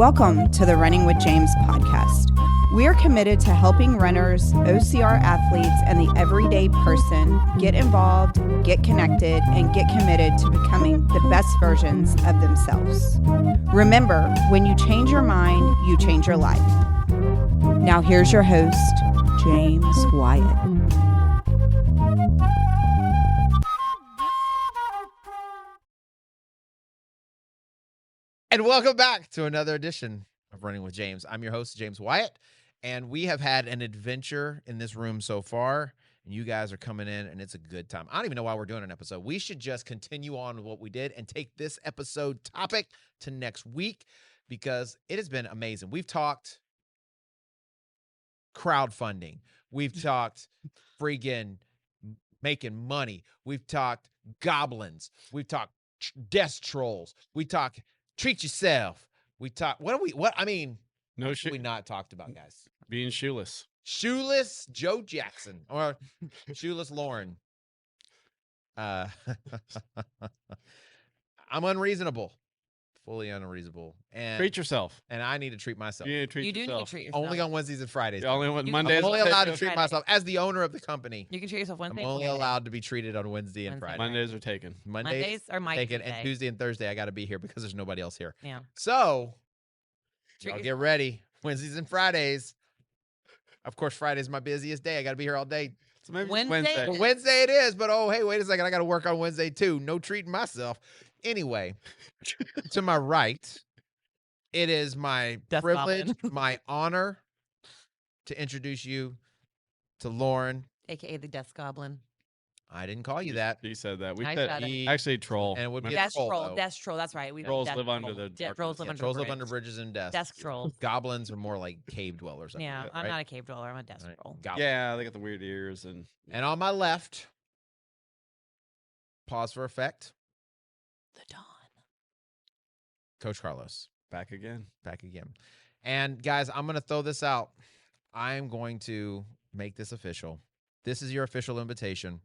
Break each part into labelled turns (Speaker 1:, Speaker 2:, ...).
Speaker 1: Welcome to the Running with James podcast. We are committed to helping runners, OCR athletes, and the everyday person get involved, get connected, and get committed to becoming the best versions of themselves. Remember, when you change your mind, you change your life. Now here's your host, James Wyatt.
Speaker 2: And welcome back to another edition of Running with James. I'm your host, James Wyatt, and we have had an adventure in this room so far, and you guys are coming in, and it's a good time. I don't even know why we're doing an episode. We should just continue on with what we did and take this episode topic to next week because it has been amazing. We've talked crowdfunding. We've talked freaking making money. We've talked goblins. We've talked death trolls. We talk treat yourself. We talk. No shit. We not talked about, guys.
Speaker 3: Being shoeless.
Speaker 2: Shoeless Joe Jackson or shoeless Lauren. I'm unreasonable. Fully unreasonable. And
Speaker 3: treat yourself.
Speaker 2: And I need to treat myself.
Speaker 3: You need to treat
Speaker 4: you do
Speaker 3: yourself.
Speaker 4: need to treat yourself.
Speaker 2: Only on Wednesdays and Fridays.
Speaker 3: Only on Mondays.
Speaker 2: I'm only allowed to treat myself as the owner of the company.
Speaker 4: You can treat yourself Wednesday.
Speaker 2: I'm only allowed to be treated on Wednesday and Friday.
Speaker 3: Mondays are taken.
Speaker 4: Mondays are my
Speaker 2: taken, and Tuesday and Thursday I got to be here because there's nobody else here.
Speaker 4: Yeah.
Speaker 2: So, y'all get ready. Wednesdays and Fridays. Of course, Friday's my busiest day. I got to be here all day.
Speaker 3: So maybe
Speaker 4: Wednesday.
Speaker 2: But Wednesday it is. But oh, hey, wait a second. I got to work on Wednesday too. No treating myself. Anyway, to my right, it is my privilege, my honor to introduce you to Lauren,
Speaker 4: AKA the Death Goblin.
Speaker 2: I didn't call you that.
Speaker 3: He said that. We
Speaker 4: I
Speaker 3: said
Speaker 4: said it.
Speaker 3: actually troll.
Speaker 2: And it would be
Speaker 4: Death
Speaker 2: troll,
Speaker 4: troll.
Speaker 2: though.
Speaker 4: Death troll. That's right.
Speaker 3: Trolls live under the darkness.
Speaker 4: trolls live under
Speaker 2: Trolls live
Speaker 4: bridges.
Speaker 2: under bridges and desks.
Speaker 4: Desk trolls.
Speaker 2: Goblins are more like cave dwellers.
Speaker 4: Yeah, I'm
Speaker 2: right?
Speaker 4: not a cave dweller. I'm a desk
Speaker 2: Right.
Speaker 4: troll.
Speaker 2: Goblins.
Speaker 3: Yeah, they got the weird ears and
Speaker 2: And on my left, pause for effect,
Speaker 4: The Dawn.
Speaker 2: Coach Carlos.
Speaker 3: back again.
Speaker 2: Back again. And guys, I'm going to throw this out. I am going to make this official. This is your official invitation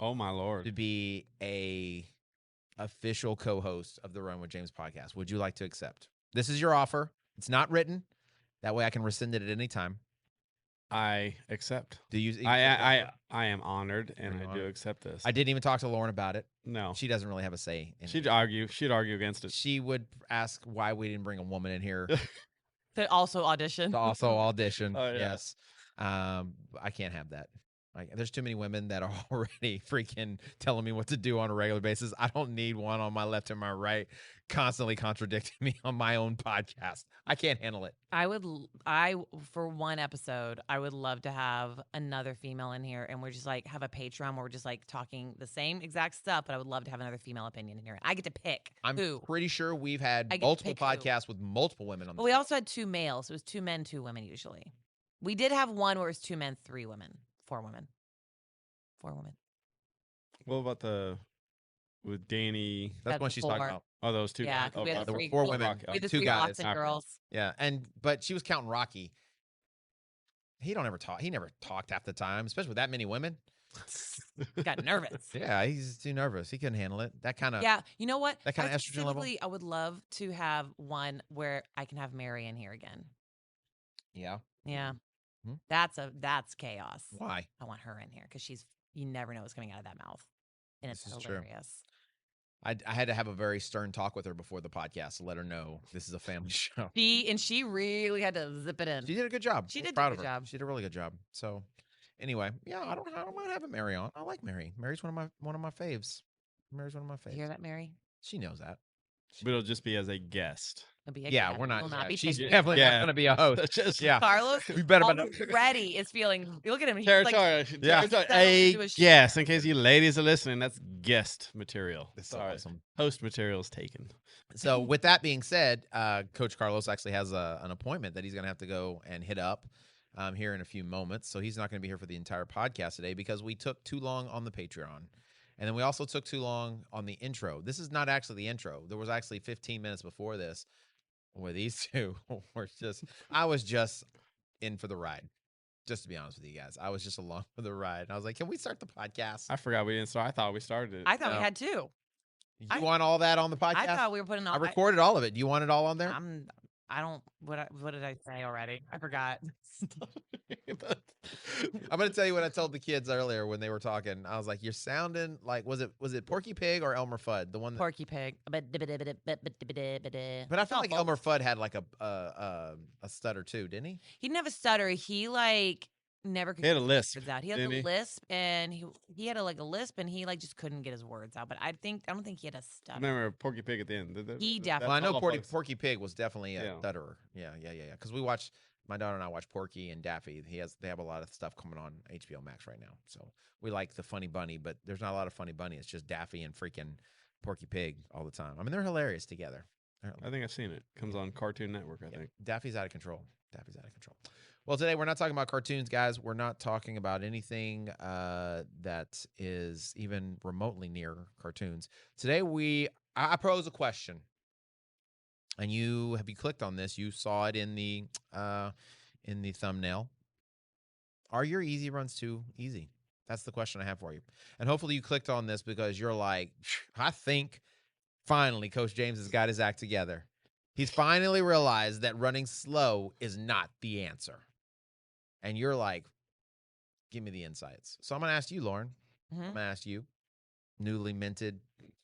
Speaker 3: Oh my
Speaker 2: to
Speaker 3: lord.
Speaker 2: be a official co-host of the Run with James podcast. Would you like to accept? This is your offer. It's not written. That way I can rescind it at any time.
Speaker 3: I accept.
Speaker 2: Do you?
Speaker 3: I am honored and
Speaker 2: Are you
Speaker 3: I do
Speaker 2: honored?
Speaker 3: accept this.
Speaker 2: I didn't even talk to Lauren about it.
Speaker 3: No.
Speaker 2: She doesn't really have a say in
Speaker 3: She'd
Speaker 2: it.
Speaker 3: argue against it.
Speaker 2: She would ask why we didn't bring a woman in here
Speaker 4: To also audition.
Speaker 2: to also audition.
Speaker 3: Oh, yeah.
Speaker 2: Yes. I can't have that. Like, there's too many women that are already freaking telling me what to do on a regular basis. I don't need one on my left and my right constantly contradicting me on my own podcast. I can't handle it.
Speaker 4: For one episode, I would love to have another female in here, and we're just like have a Patreon where we're just like talking the same exact stuff. But I would love to have another female opinion in here. I get to pick who.
Speaker 2: Pretty sure we've had
Speaker 4: I get to
Speaker 2: multiple
Speaker 4: pick who.
Speaker 2: podcasts with multiple women on the
Speaker 4: But we also had 2 males. So it was 2 men, 2 women usually. We did have one where it was 2 men, 3 women, 4 women. 4 women.
Speaker 3: What about with Danny?
Speaker 2: That's
Speaker 4: That's
Speaker 2: what she's talking
Speaker 4: 4.
Speaker 2: about.
Speaker 3: Oh, those two
Speaker 4: Yeah,
Speaker 3: guys.
Speaker 4: 'cause we had
Speaker 3: Okay.
Speaker 4: the
Speaker 2: There were
Speaker 4: 3
Speaker 2: 4
Speaker 4: girls.
Speaker 2: women,
Speaker 4: We had the
Speaker 2: 2
Speaker 4: 3
Speaker 2: guys.
Speaker 4: Austin girls.
Speaker 2: Yeah, but she was counting Rocky. He don't ever talk. He never talked half the time, especially with that many women.
Speaker 4: Got nervous.
Speaker 2: Yeah, he's too nervous. He couldn't handle it. That kind of
Speaker 4: Yeah, you know what?
Speaker 2: That kinda estrogen level?
Speaker 4: Specifically, I would love to have one where I can have Mary in here again.
Speaker 2: Yeah.
Speaker 4: Yeah,
Speaker 2: Hmm.
Speaker 4: that's chaos.
Speaker 2: Why?
Speaker 4: I want her in here because you never know what's coming out of that mouth, and it's
Speaker 2: This is true.
Speaker 4: hilarious.
Speaker 2: I had to have a very stern talk with her before the podcast to let her know this is a family show.
Speaker 4: She really had to zip it in.
Speaker 2: She did a good job.
Speaker 4: She
Speaker 2: I was
Speaker 4: did do
Speaker 2: proud
Speaker 4: a
Speaker 2: of
Speaker 4: good
Speaker 2: her.
Speaker 4: job.
Speaker 2: She did a really good job. So, anyway, yeah, I don't mind having Mary on. I like Mary. Mary's one of my faves. Mary's one of my faves.
Speaker 4: You hear that, Mary?
Speaker 2: She knows that.
Speaker 3: But it'll just be as a guest.
Speaker 4: It'll be a
Speaker 2: Yeah,
Speaker 4: guest.
Speaker 2: we're not.
Speaker 4: Will not
Speaker 2: yeah,
Speaker 4: be
Speaker 2: she's
Speaker 4: taken.
Speaker 2: definitely not
Speaker 3: Yeah.
Speaker 2: going to be a host.
Speaker 3: Just
Speaker 2: Yeah.
Speaker 4: Carlos
Speaker 2: We better not.
Speaker 4: already is feeling. Look at him. He's
Speaker 3: territory.
Speaker 4: like,
Speaker 2: Yeah.
Speaker 3: Territory.
Speaker 4: settled into
Speaker 3: A
Speaker 4: his
Speaker 3: guest. In case you ladies are listening, that's guest material.
Speaker 2: This is so
Speaker 3: Sorry.
Speaker 2: awesome.
Speaker 3: Host material is taken.
Speaker 2: So, with that being said, Coach Carlos actually has an appointment that he's going to have to go and hit up here in a few moments. So, he's not going to be here for the entire podcast today because we took too long on the Patreon. And then we also took too long on the intro. This is not actually the intro. There was actually 15 minutes before this where these two were I was just in for the ride. Just to be honest with you guys, I was just along for the ride. And I was like, can we start the podcast?
Speaker 3: I forgot we didn't start. I thought we started it.
Speaker 4: I thought
Speaker 2: No.
Speaker 4: we had 2.
Speaker 2: You want all that on the podcast?
Speaker 4: I thought we were putting all.
Speaker 2: I recorded all of it. Do you want it all on there?
Speaker 4: I don't. What did I say already? I forgot.
Speaker 2: I'm gonna tell you what I told the kids earlier when they were talking. I was like, "You're sounding like was it Porky Pig or Elmer Fudd? The one that,
Speaker 4: Porky Pig. But
Speaker 2: but I felt like Elmer Fudd had like a stutter too, didn't he?
Speaker 4: He didn't have a stutter. He like never could
Speaker 3: He had
Speaker 4: get
Speaker 3: a
Speaker 4: his
Speaker 3: lisp,
Speaker 4: words out. He had
Speaker 3: didn't
Speaker 4: a
Speaker 3: he?
Speaker 4: lisp, and he had a lisp, and he like just couldn't get his words out. But I don't think he had a
Speaker 3: I
Speaker 4: stutter.
Speaker 3: remember Porky Pig at the end.
Speaker 4: He
Speaker 3: That's
Speaker 4: definitely-
Speaker 2: Well, I know
Speaker 3: all
Speaker 2: Porky,
Speaker 3: folks.
Speaker 2: Porky Pig was definitely a
Speaker 3: Yeah.
Speaker 2: stutterer. Yeah. Because we watched my daughter and I watch Porky and Daffy. They have a lot of stuff coming on HBO Max right now. So we like the Funny Bunny, but there's not a lot of Funny Bunny. It's just Daffy and freaking Porky Pig all the time. I mean, they're hilarious together.
Speaker 3: I think I've seen it. Comes on Cartoon Network, I think.
Speaker 2: Daffy's out of control. Well, today we're not talking about cartoons, guys. We're not talking about anything that is even remotely near cartoons. Today I pose a question, and you clicked on this? You saw it in the thumbnail. Are your easy runs too easy? That's the question I have for you. And hopefully you clicked on this because you're like, I think finally Coach James has got his act together. He's finally realized that running slow is not the answer. And you're like, give me the insights. So I'm going to ask you, Lauren.
Speaker 4: Mhm.
Speaker 2: I'm going to ask you, newly minted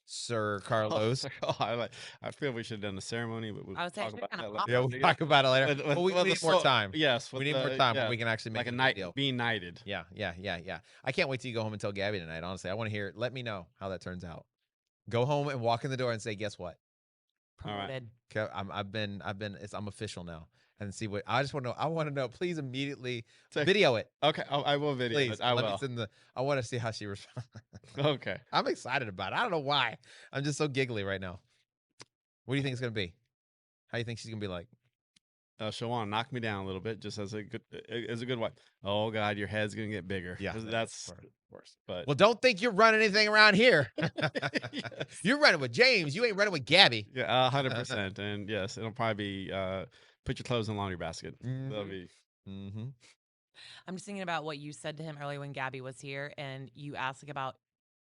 Speaker 2: Sir Carlos.
Speaker 3: I feel we should have done the ceremony, but we'll
Speaker 4: I was
Speaker 3: talk
Speaker 4: actually
Speaker 3: about
Speaker 4: kinda
Speaker 3: that
Speaker 4: pop-
Speaker 3: later.
Speaker 2: We'll talk about it later.
Speaker 3: With-
Speaker 2: Well, we
Speaker 3: with
Speaker 2: need
Speaker 3: the
Speaker 2: more
Speaker 3: soul-
Speaker 2: time.
Speaker 3: Yes,
Speaker 2: We
Speaker 3: with
Speaker 2: need more
Speaker 3: the-
Speaker 2: time
Speaker 3: yeah,
Speaker 2: when we can actually make
Speaker 3: like a
Speaker 2: it
Speaker 3: night
Speaker 2: deal.
Speaker 3: being knighted.
Speaker 2: Yeah. I can't wait till you go home and tell Gabby tonight. Honestly, I want to hear it. Let me know how that turns out. Go home and walk in the door and say, guess what?
Speaker 3: All right.
Speaker 4: promoted.
Speaker 2: Okay, I'm official now. And see what I just want to know. I want to know. Please immediately video it.
Speaker 3: Okay, I will video
Speaker 2: Please,
Speaker 3: it. I will.
Speaker 2: I want to see how she responds.
Speaker 3: Okay.
Speaker 2: I'm excited about it. I don't know why. I'm just so giggly right now. What do you think it's gonna be? How do you think she's gonna be like?
Speaker 3: She'll want to knock me down a little bit, just as a good wife. Oh God, your head's gonna get bigger.
Speaker 2: Yeah,
Speaker 3: 'Cause that's.
Speaker 2: of course.
Speaker 3: But
Speaker 2: Well, don't think you're running anything around here.
Speaker 3: Yes.
Speaker 2: You're running with James. You ain't running with Gabby.
Speaker 3: Yeah, 100%. And yes, it'll probably be put your clothes in the laundry basket.
Speaker 2: Mhm.
Speaker 3: That'll be.
Speaker 2: Mm-hmm.
Speaker 4: I'm just thinking about what you said to him earlier when Gabby was here, and you asked like, about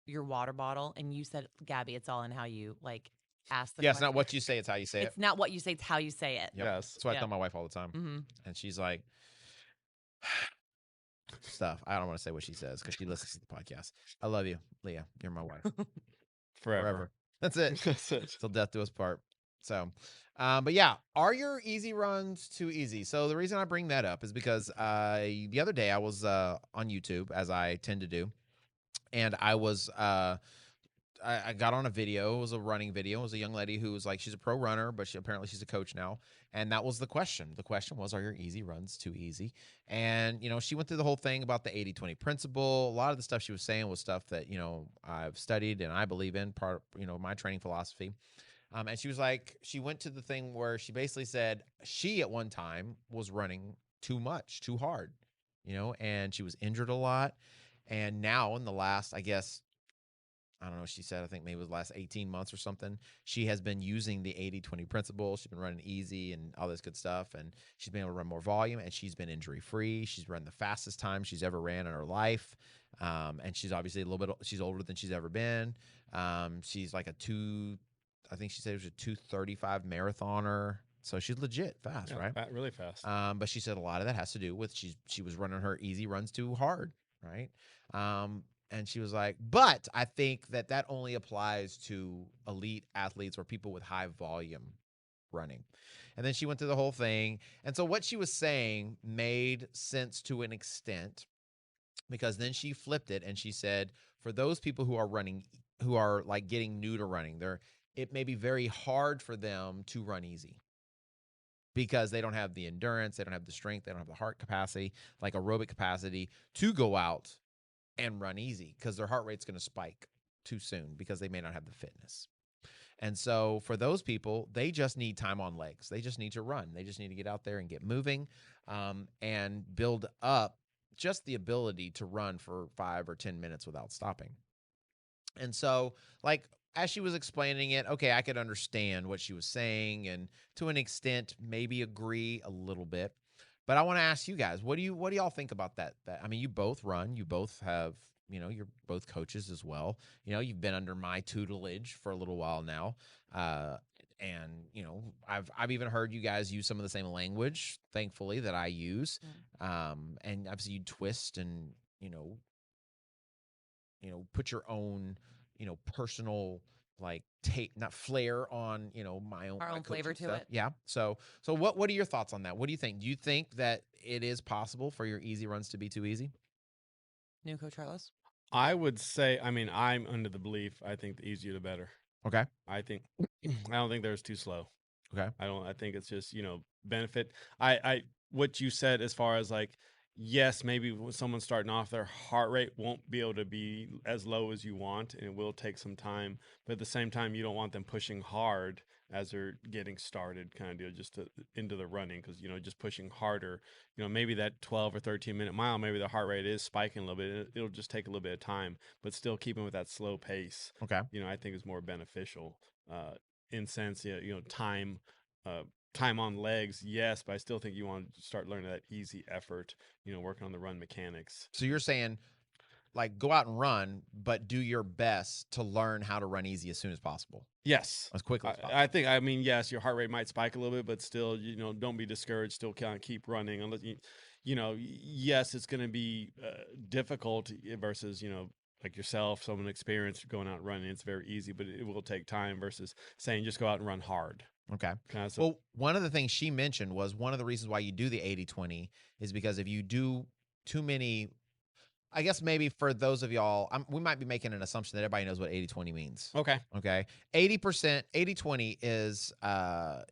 Speaker 4: your water bottle, and you said, Gabby, it's all in how you like ask the
Speaker 2: Yeah, it's not
Speaker 4: question.
Speaker 2: what you say, it's how you say it.
Speaker 4: It's not what you say, it's how you say it.
Speaker 2: Yep.
Speaker 3: Yes.
Speaker 2: That's what I
Speaker 4: Yeah.
Speaker 2: tell my wife all the time.
Speaker 4: Mm-hmm.
Speaker 2: And she's like, stuff. I don't want to say what she says because she listens to the podcast. I love you, Leah. You're my wife.
Speaker 3: Forever.
Speaker 2: That's it.
Speaker 3: That's it.
Speaker 2: Till death do us part. So, but yeah, are your easy runs too easy? So the reason I bring that up is because the other day I was on YouTube, as I tend to do, and I was I got on a video. It was a running video. It was a young lady who was like, she's a pro runner, but apparently she's a coach now. And that was the question. The question was, are your easy runs too easy? And, she went through the whole thing about the 80-20 principle. A lot of the stuff she was saying was stuff that, I've studied and I believe in, part, my training philosophy. And she was like, she went to the thing where she basically said she at one time was running too much, too hard, and she was injured a lot. And now in the last, I guess, I don't know, she said, I think maybe it was the last 18 months or something, she has been using the 80-20 principle. She's been running easy and all this good stuff. And she's been able to run more volume, and she's been injury free. She's run the fastest time she's ever ran in her life. And she's obviously she's older than she's ever been. She's like I think she said it was a 2:35 marathoner. So she's legit fast,
Speaker 3: Yeah,
Speaker 2: right?
Speaker 3: really fast.
Speaker 2: But she said a lot of that has to do with she was running her easy runs too hard, right? And she was like, but I think that only applies to elite athletes or people with high volume running. And then she went through the whole thing. And so what she was saying made sense to an extent, because then she flipped it and she said, for those people who are like getting new to running, it may be very hard for them to run easy because they don't have the endurance, they don't have the strength, they don't have the heart capacity, like aerobic capacity to go out and run easy, because their heart rate's going to spike too soon because they may not have the fitness. And so for those people, they just need time on legs. They just need to run. They just need to get out there and get moving, and build up just the ability to run for 5 or 10 minutes without stopping. And so, like, as she was explaining it, okay, I could understand what she was saying, and to an extent, maybe agree a little bit. But I want to ask you guys, what do y'all think about that? I mean, you both run, you both have, you're both coaches as well. You've been under my tutelage for a little while now. And I've even heard you guys use some of the same language, thankfully, that I use. And obviously you twist and put your own personal like not flair on my own
Speaker 4: Our own flavor to
Speaker 2: stuff.
Speaker 4: it.
Speaker 2: Yeah. So what are your thoughts on that? What do you think? Do you think that it is possible for your easy runs to be too easy?
Speaker 4: New Coach Carlos?
Speaker 3: I would say, I mean, I'm under the belief, I think the easier the better.
Speaker 2: Okay.
Speaker 3: I don't think there's too slow.
Speaker 2: Okay.
Speaker 3: I think it's just, benefit. What you said as far as like, yes, maybe when someone's starting off, their heart rate won't be able to be as low as you want, and it will take some time. But at the same time, you don't want them pushing hard as they're getting started, kind of deal, just into the running, because just pushing harder. Maybe that 12 or 13-minute mile, maybe the heart rate is spiking a little bit. It'll just take a little bit of time, but still keeping with that slow pace.
Speaker 2: Okay.
Speaker 3: I think is more beneficial. In sense, time. Time on legs, yes, but I still think you want to start learning that easy effort, working on the run mechanics.
Speaker 2: So you're saying like go out and run, but do your best to learn how to run easy as soon as possible.
Speaker 3: Yes.
Speaker 2: As quickly as possible.
Speaker 3: I mean, yes, your heart rate might spike a little bit, but still, don't be discouraged. Still kind of keep running. Unless yes, it's going to be difficult versus, like yourself, someone experienced going out and running. It's very easy, but it will take time versus saying just go out and run hard.
Speaker 2: Okay. Well, one of the things she mentioned was one of the reasons why you do the 80-20 is because if you do too many, I guess maybe for those of y'all, we might be making an assumption that everybody knows what 80-20 means.
Speaker 3: Okay.
Speaker 2: 80%, 80-20 is,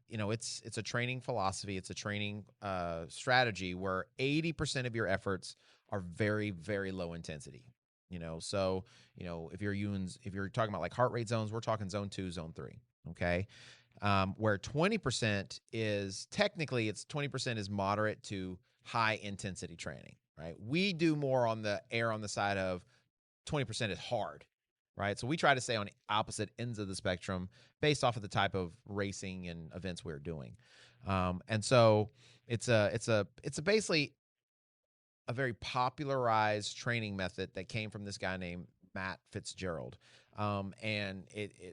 Speaker 2: it's a training philosophy. It's a training strategy where 80% of your efforts are very, very low intensity. So, if you're talking about like heart rate zones, we're talking zone 2, zone 3. Okay. Where 20% is technically 20% is moderate to high intensity training, right? We do more on the side of 20% is hard, right? So we try to stay on opposite ends of the spectrum based off of the type of racing and events we're doing. And so it's basically a very popularized training method that came from this guy named Matt Fitzgerald. And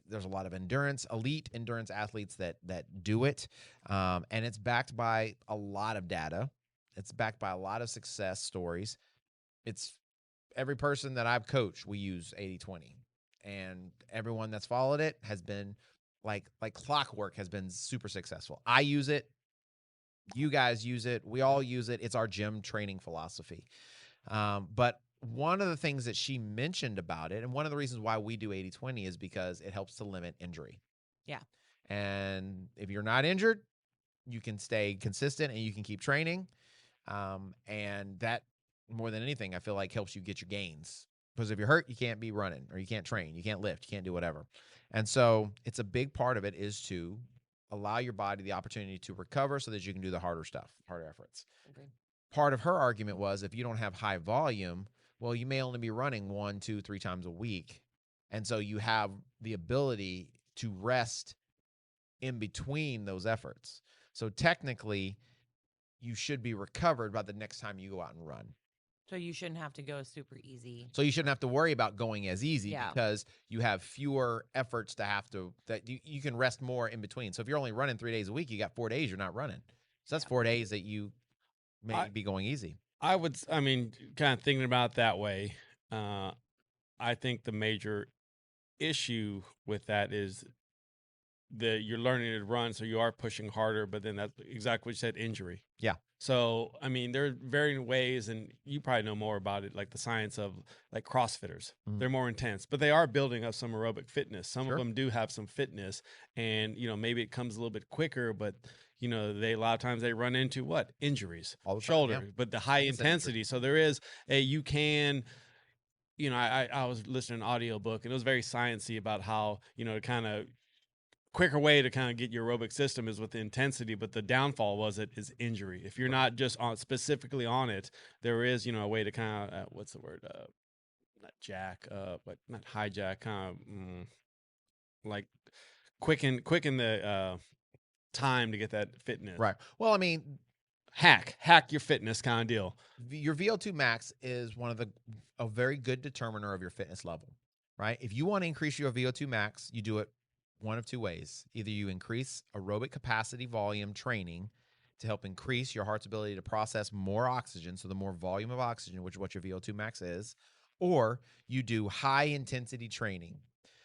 Speaker 2: there's a lot of elite endurance athletes that do it. And it's backed by a lot of data. It's backed by a lot of success stories. It's every person that I've coached, we use 80-20, and everyone that's followed it has been like clockwork, has been super successful. I use it. You guys use it. We all use it. It's our gym training philosophy. But one of the things that she mentioned about it, and one of the reasons why we do 80-20 is because it helps to limit injury.
Speaker 4: Yeah.
Speaker 2: And if you're not injured, you can stay consistent and you can keep training. And that, more than anything, I feel like helps you get your gains. Because if you're hurt, you can't be running, or you can't train, you can't lift, you can't do whatever. And so it's a big part of it is to allow your body the opportunity to recover so that you can do the harder stuff, harder efforts.
Speaker 4: Agreed.
Speaker 2: Part of her argument was if you don't have high volume, well, you may only be running 1, 2, 3 times a week. And so you have the ability to rest in between those efforts. So technically, you should be recovered by the next time you go out and run.
Speaker 4: So you shouldn't have to go super easy.
Speaker 2: So you shouldn't have to worry about going as easy
Speaker 4: Yeah.
Speaker 2: because you have fewer efforts that you can rest more in between. So if you're only running 3 days a week, you got 4 days you're not running. So that's 4 days that you may be going easy.
Speaker 3: I mean, kind of thinking about it that way, I think the major issue with that is that you're learning to run, so you are pushing harder, but then that's exactly what you said, injury.
Speaker 2: Yeah.
Speaker 3: So, I mean, there are varying ways, and you probably know more about it, like the science of like CrossFitters.
Speaker 2: Mhm.
Speaker 3: They're more intense, but they are building up some aerobic fitness. Some
Speaker 2: Sure.
Speaker 3: of them do have some fitness, and, maybe it comes a little bit quicker, but, a lot of times they run into what? Injuries.
Speaker 2: All the time,
Speaker 3: Shoulder,
Speaker 2: yeah.
Speaker 3: but the high
Speaker 2: It's an
Speaker 3: intensity. So there is you can, I was listening to an audiobook, and it was very sciencey about how, to kind of quicker way to kind of get your aerobic system is with the intensity, but the downfall is injury. If you're not just specifically on it, there is, a way to kind of, what's the word? Not jack, but not hijack, kind of like quicken the time to get that fitness.
Speaker 2: Right. Well, I mean,
Speaker 3: Hack your fitness kind of deal.
Speaker 2: your VO2 max is a very good determiner of your fitness level, right? If you want to increase your VO2 max, you do it one of two ways. Either you increase aerobic capacity volume training to help increase your heart's ability to process more oxygen, so the more volume of oxygen, which is what your VO2 max is, or you do high intensity training.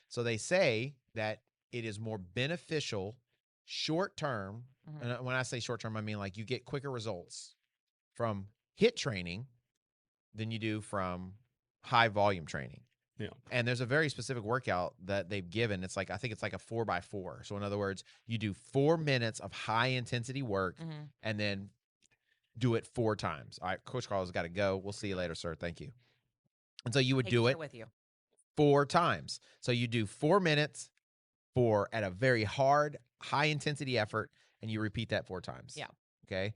Speaker 2: So they say that it is more beneficial short term.
Speaker 4: Mhm.
Speaker 2: And when I say short term, I mean like you get quicker results from HIIT training than you do from high volume training.
Speaker 3: Yeah.
Speaker 2: And there's a very specific workout that they've given. It's like, I think it's like a 4x4. So in other words, you do 4 minutes of high intensity work
Speaker 4: Mhm.
Speaker 2: and then do it 4 times. All right, Coach Carl's got to go. We'll see you later, sir. Thank you. And so you would
Speaker 4: Take
Speaker 2: do
Speaker 4: your
Speaker 2: it
Speaker 4: shit with you.
Speaker 2: 4 times. So you do 4 minutes at a very hard, high intensity effort, and you repeat that 4 times.
Speaker 4: Yeah.
Speaker 2: Okay.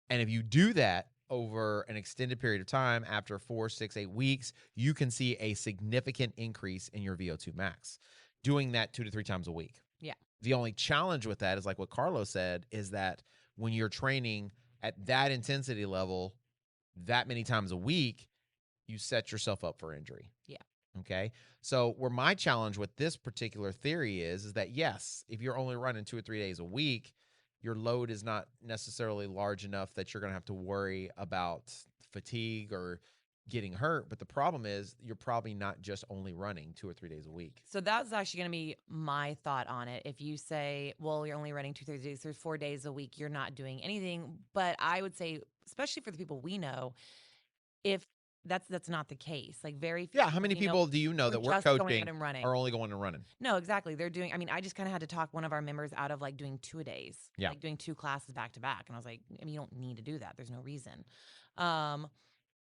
Speaker 2: And if you do that over an extended period of time, after 4, 6, 8 weeks, you can see a significant increase in your VO2 max doing that 2 to 3 times a week.
Speaker 4: Yeah.
Speaker 2: The only challenge with that is like what Carlos said, is that when you're training at that intensity level that many times a week, you set yourself up for injury.
Speaker 4: Yeah.
Speaker 2: Okay. So where my challenge with this particular theory is that yes, if you're only running 2 or 3 days a week, your load is not necessarily large enough that you're going to have to worry about fatigue or getting hurt. But the problem is you're probably not just only running 2 or 3 days a week.
Speaker 4: So that's actually going to be my thought on it. If you say, well, you're only running 2 3 days, there's 4 days a week, you're not doing anything. But I would say, especially for the people we know, if that's not the case. Like very few
Speaker 2: Yeah. How many
Speaker 4: we know
Speaker 2: people do you know that we're
Speaker 4: just going out
Speaker 2: coaching
Speaker 4: and running.
Speaker 2: are only going and running?
Speaker 4: No, exactly. They're doing, I mean, I just kind of had to talk one of our members out of like doing 2 a days,
Speaker 2: Yeah.
Speaker 4: like doing 2 classes back to back. And I was like, I mean, you don't need to do that. There's no reason.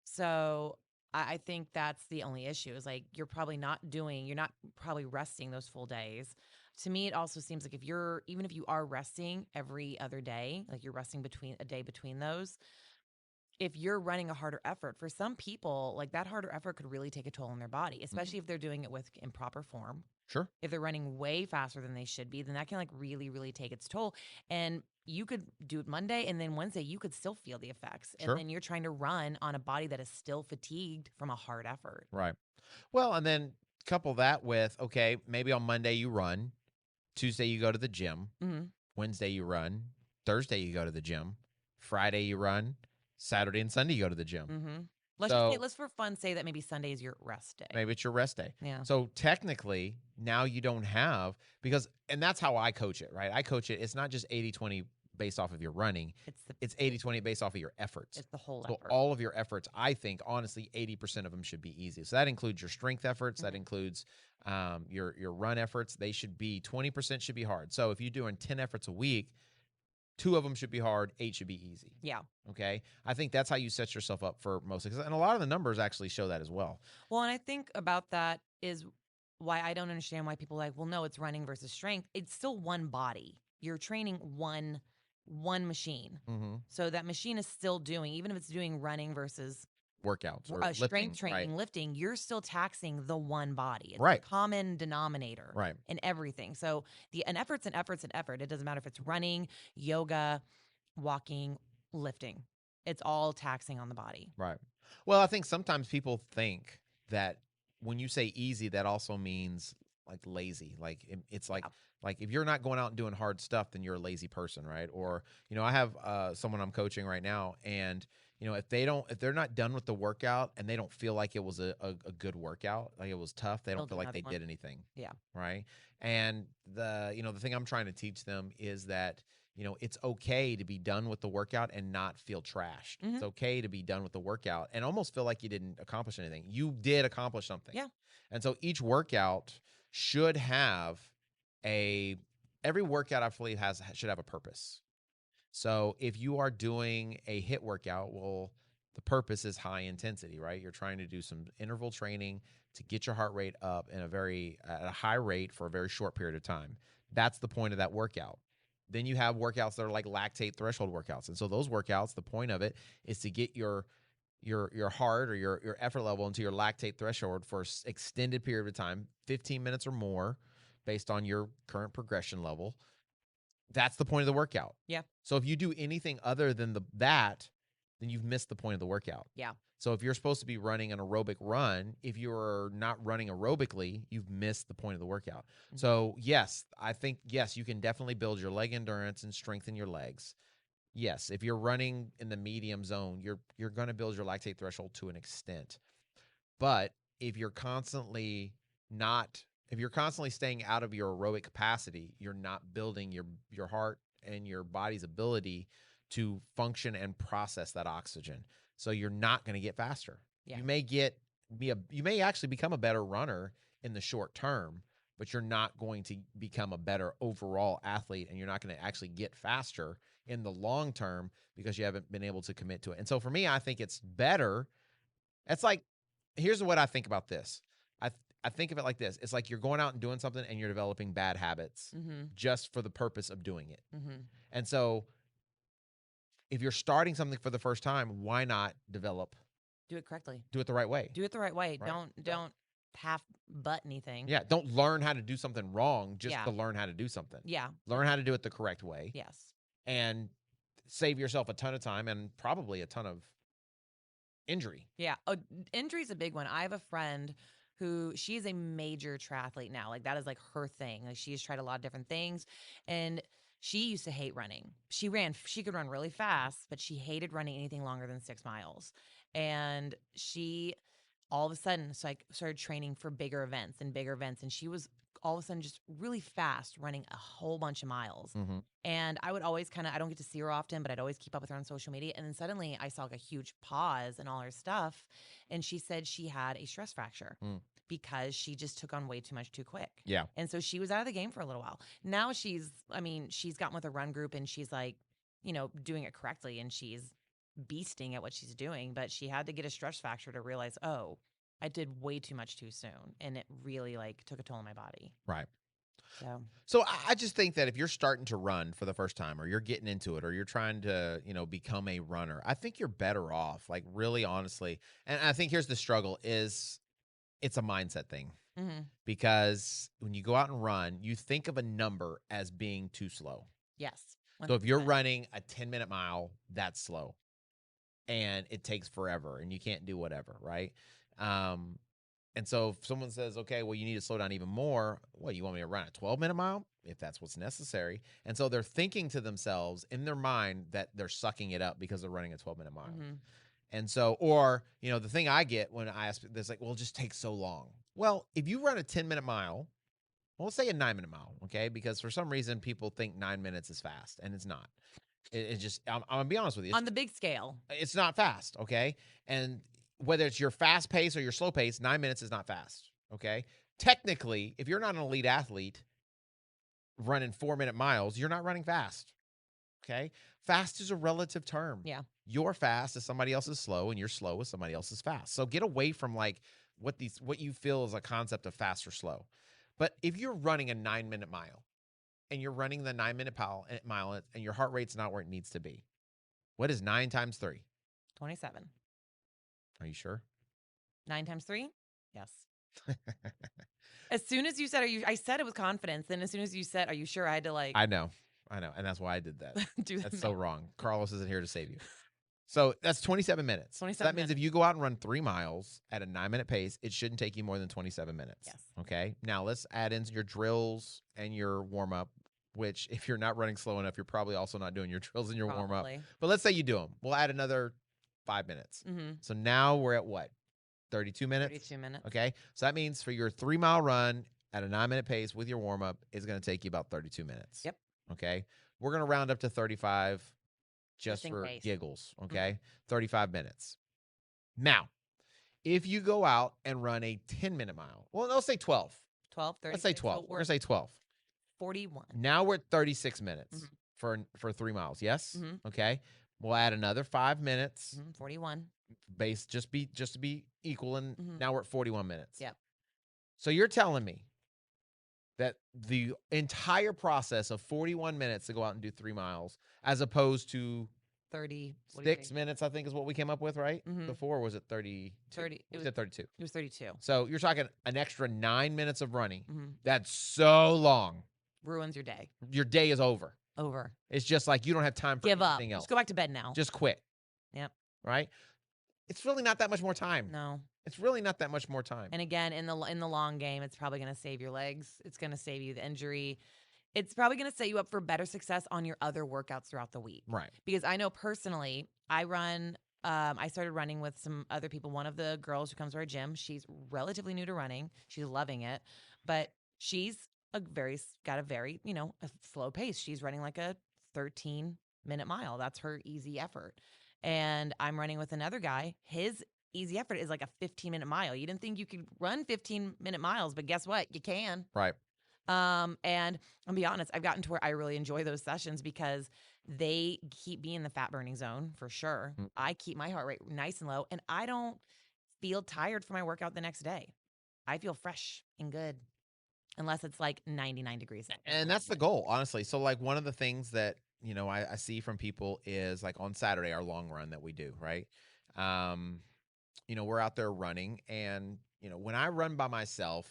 Speaker 4: So I think that's the only issue is like, you're not probably resting those full days. To me, it also seems like even if you are resting every other day, like you're resting a day between those, if you're running a harder effort, for some people, like that harder effort could really take a toll on their body, especially if they're doing it with improper form.
Speaker 2: Sure.
Speaker 4: If they're running way faster than they should be, then that can like really, really take its toll. And you could do it Monday and then Wednesday, you could still feel the effects.
Speaker 2: Sure.
Speaker 4: And then you're trying to run on a body that is still fatigued from a hard effort.
Speaker 2: Right. Well, and then couple that with, okay, maybe on Monday you run, Tuesday you go to the gym,
Speaker 4: Mm-hmm.
Speaker 2: Wednesday you run, Thursday you go to the gym, Friday you run, Saturday and Sunday you go to the gym.
Speaker 4: Mm-hmm. Let's for fun say that maybe Sunday is your rest day.
Speaker 2: Maybe it's your rest day.
Speaker 4: Yeah.
Speaker 2: So technically, now you don't have, and that's how I coach it, right? I coach it. It's not just 80-20 based off of your running. It's 80-20 based off of your efforts.
Speaker 4: It's the whole
Speaker 2: So
Speaker 4: effort.
Speaker 2: all of your efforts, I think, honestly, 80% of them should be easy. So that includes your strength efforts. That includes your run efforts. 20% should be hard. So if you're doing 10 efforts a week, 2 of them should be hard, 8 should be easy.
Speaker 4: Yeah.
Speaker 2: Okay. I think that's how you set yourself up for most of it. And a lot of the numbers actually show that as well.
Speaker 4: Well, and I think about that is why I don't understand why people are like, well, no, it's running versus strength. It's still one body. You're training one machine.
Speaker 2: Mm-hmm.
Speaker 4: So that machine is still doing, even if it's doing running versus
Speaker 2: Workouts or
Speaker 4: strength training,
Speaker 2: right?
Speaker 4: Lifting, you're still taxing the one body. It's
Speaker 2: Right.
Speaker 4: a common denominator
Speaker 2: Right.
Speaker 4: in everything. So an effort's an effort's an effort. It doesn't matter if it's running, yoga, walking, lifting. It's all taxing on the body.
Speaker 2: Right. Well, I think sometimes people think that when you say easy, that also means like lazy. Like it's like, like if you're not going out and doing hard stuff, then you're a lazy person, right? Or, I have someone I'm coaching right now, and if they're not done with the workout and they don't feel like it was a good workout, like it was tough, they don't feel like they did anything.
Speaker 4: Yeah.
Speaker 2: Right. And the thing I'm trying to teach them is that, it's okay to be done with the workout and not feel trashed.
Speaker 4: Mm-hmm.
Speaker 2: It's okay to be done with the workout and almost feel like you didn't accomplish anything. You did accomplish something.
Speaker 4: Yeah.
Speaker 2: And so each workout should have every workout I believe should have a purpose. So if you are doing a HIIT workout, well, the purpose is high intensity, right? You're trying to do some interval training to get your heart rate up at a high rate for a very short period of time. That's the point of that workout. Then you have workouts that are like lactate threshold workouts. And so those workouts, the point of it is to get your heart or your effort level into your lactate threshold for an extended period of time, 15 minutes or more, based on your current progression level. That's the point of the workout.
Speaker 4: Yeah.
Speaker 2: So if you do anything other than that, then you've missed the point of the workout.
Speaker 4: Yeah.
Speaker 2: So if you're supposed to be running an aerobic run, if you're not running aerobically, you've missed the point of the workout.
Speaker 4: Mhm.
Speaker 2: So yes, I think, yes, you can definitely build your leg endurance and strengthen your legs. Yes, if you're running in the medium zone, you're going to build your lactate threshold to an extent. But if you're constantly staying out of your aerobic capacity, you're not building your heart and your body's ability to function and process that oxygen. So you're not going to get faster.
Speaker 4: Yeah.
Speaker 2: You may actually become a better runner in the short term, but you're not going to become a better overall athlete, and you're not going to actually get faster in the long term because you haven't been able to commit to it. And so for me, I think it's better. It's like, here's what I think about this. I think of it like this. It's like you're going out and doing something and you're developing bad habits just for the purpose of doing it. And so if you're starting something for the first time, why not
Speaker 4: Do it correctly.
Speaker 2: do it the right way?
Speaker 4: Do it the right way.
Speaker 2: Right.
Speaker 4: Don't half butt anything.
Speaker 2: Yeah, don't learn how to do something wrong just
Speaker 4: Yeah.
Speaker 2: to learn how to do something.
Speaker 4: Yeah.
Speaker 2: Learn how to do it the correct way.
Speaker 4: Yes.
Speaker 2: And save yourself a ton of time and probably a ton of injury.
Speaker 4: Yeah. Oh, injury's a big one. I have a friend who she's a major triathlete now. Like that is like her thing. Like she's tried a lot of different things. And she used to hate running. She could run really fast, but she hated running anything longer than 6 miles. And she all of a sudden started training for bigger events. And she was all of a sudden just really fast running a whole bunch of miles. And I would always I don't get to see her often, but I'd always keep up with her on social media. And then suddenly I saw like a huge pause in all her stuff. And she said she had a stress fracture because she just took on way too much too quick.
Speaker 2: Yeah.
Speaker 4: And so she was out of the game for a little while. Now she's gotten with a run group and she's like, doing it correctly and she's beasting at what she's doing. But she had to get a stress fracture to realize, oh, I did way too much too soon. And it really took a toll on my body.
Speaker 2: Right.
Speaker 4: So
Speaker 2: I just think that if you're starting to run for the first time or you're getting into it or you're trying to, become a runner, I think you're better off, like really honestly. And I think here's the struggle is it's a mindset thing because when you go out and run, you think of a number as being too slow.
Speaker 4: Yes. 100%.
Speaker 2: So if you're running a 10-minute mile, that's slow and it takes forever and you can't do whatever. Right. And so if someone says, okay, well, you need to slow down even more. Well, you want me to run a 12-minute mile? If that's what's necessary. And so they're thinking to themselves in their mind that they're sucking it up because they're running a 12-minute mile. And so, or, the thing I get when I ask this, like, well, it just takes so long. Well, if you run a 10-minute mile, well, let's say a 9-minute mile, okay? Because for some reason, people think 9 minutes is fast, and it's not. It's just, I'm going to be honest with you.
Speaker 4: On the big scale.
Speaker 2: It's not fast, okay? And whether it's your fast pace or your slow pace, 9 minutes is not fast, okay? Technically, if you're not an elite athlete running 4-minute miles, you're not running fast, okay? Fast is a relative term.
Speaker 4: Yeah.
Speaker 2: Your fast is somebody else's slow, and your slow is somebody else's fast. So get away from like what you feel is a concept of fast or slow. But if you're running a 9-minute mile and you're running the 9-minute mile and your heart rate's not where it needs to be, what is 9 times 3?
Speaker 4: 27.
Speaker 2: Are you sure?
Speaker 4: 9 times 3? Yes. As soon as you said, I said it with confidence. Then as soon as you said, are you sure? I had to
Speaker 2: I know. And that's why I did that. That's so wrong. Carlos isn't here to save you. So that's 27 minutes.
Speaker 4: 27
Speaker 2: so that means if you go out and run 3 miles at a 9-minute pace, it shouldn't take you more than 27 minutes.
Speaker 4: Yes.
Speaker 2: Okay. Now let's add in your drills and your warm up, which if you're not running slow enough, you're probably also not doing your drills and your warm up. But let's say you do them. We'll add another 5 minutes. So now we're at what? 32 minutes?
Speaker 4: 32 minutes.
Speaker 2: Okay. So that means for your 3-mile run at a 9-minute pace with your warm up is going to take you about 32 minutes.
Speaker 4: Yep.
Speaker 2: Okay. We're going to round up to 35 just for giggles. Okay. 35 minutes. Now, if you go out and run a 10-minute mile, well, let's say 12.
Speaker 4: 12, 30.
Speaker 2: Let's say 12.
Speaker 4: So
Speaker 2: we're going to say 12.
Speaker 4: 41.
Speaker 2: Now we're at 36 minutes for 3 miles. Yes. Okay. We'll add another 5 minutes.
Speaker 4: 41.
Speaker 2: Base just to be equal. And now we're at 41 minutes.
Speaker 4: Yep.
Speaker 2: So you're telling me that the entire process of 41 minutes to go out and do 3 miles, as opposed to 36 minutes, I think is what we came up with, right? Before, was it 30?
Speaker 4: 30.
Speaker 2: It was 32.
Speaker 4: It was 32.
Speaker 2: So you're talking an extra 9 minutes of running. That's so long.
Speaker 4: Ruins your day.
Speaker 2: Your day is over.
Speaker 4: Over.
Speaker 2: It's just like you don't have time for
Speaker 4: anything
Speaker 2: else.
Speaker 4: Just go back to bed now.
Speaker 2: Just quit.
Speaker 4: Yep.
Speaker 2: Right? it's really not that much more time.
Speaker 4: No.
Speaker 2: It's really not that much more time.
Speaker 4: And again, in the long game, it's probably going to save your legs. It's going to save you the injury. It's probably going to set you up for better success on your other workouts throughout the week.
Speaker 2: Right.
Speaker 4: Because I know personally, I started running with some other people. One of the girls who comes to our gym, she's relatively new to running. She's loving it, but she's got a very, a slow pace. She's running like a 13-minute mile. That's her easy effort. And I'm running with another guy. His easy effort is like a 15-minute mile. You didn't think you could run 15-minute miles, but guess what? You can.
Speaker 2: Right.
Speaker 4: And I'll be honest, I've gotten to where I really enjoy those sessions because they keep me in the fat burning zone for sure. I keep my heart rate nice and low, and I don't feel tired for my workout the next day. I feel fresh and good, unless it's like 99 degrees.
Speaker 2: And that's the goal, honestly. So like one of the things that, I see from people is like on Saturday, our long run that we do, right? We're out there running, and, when I run by myself,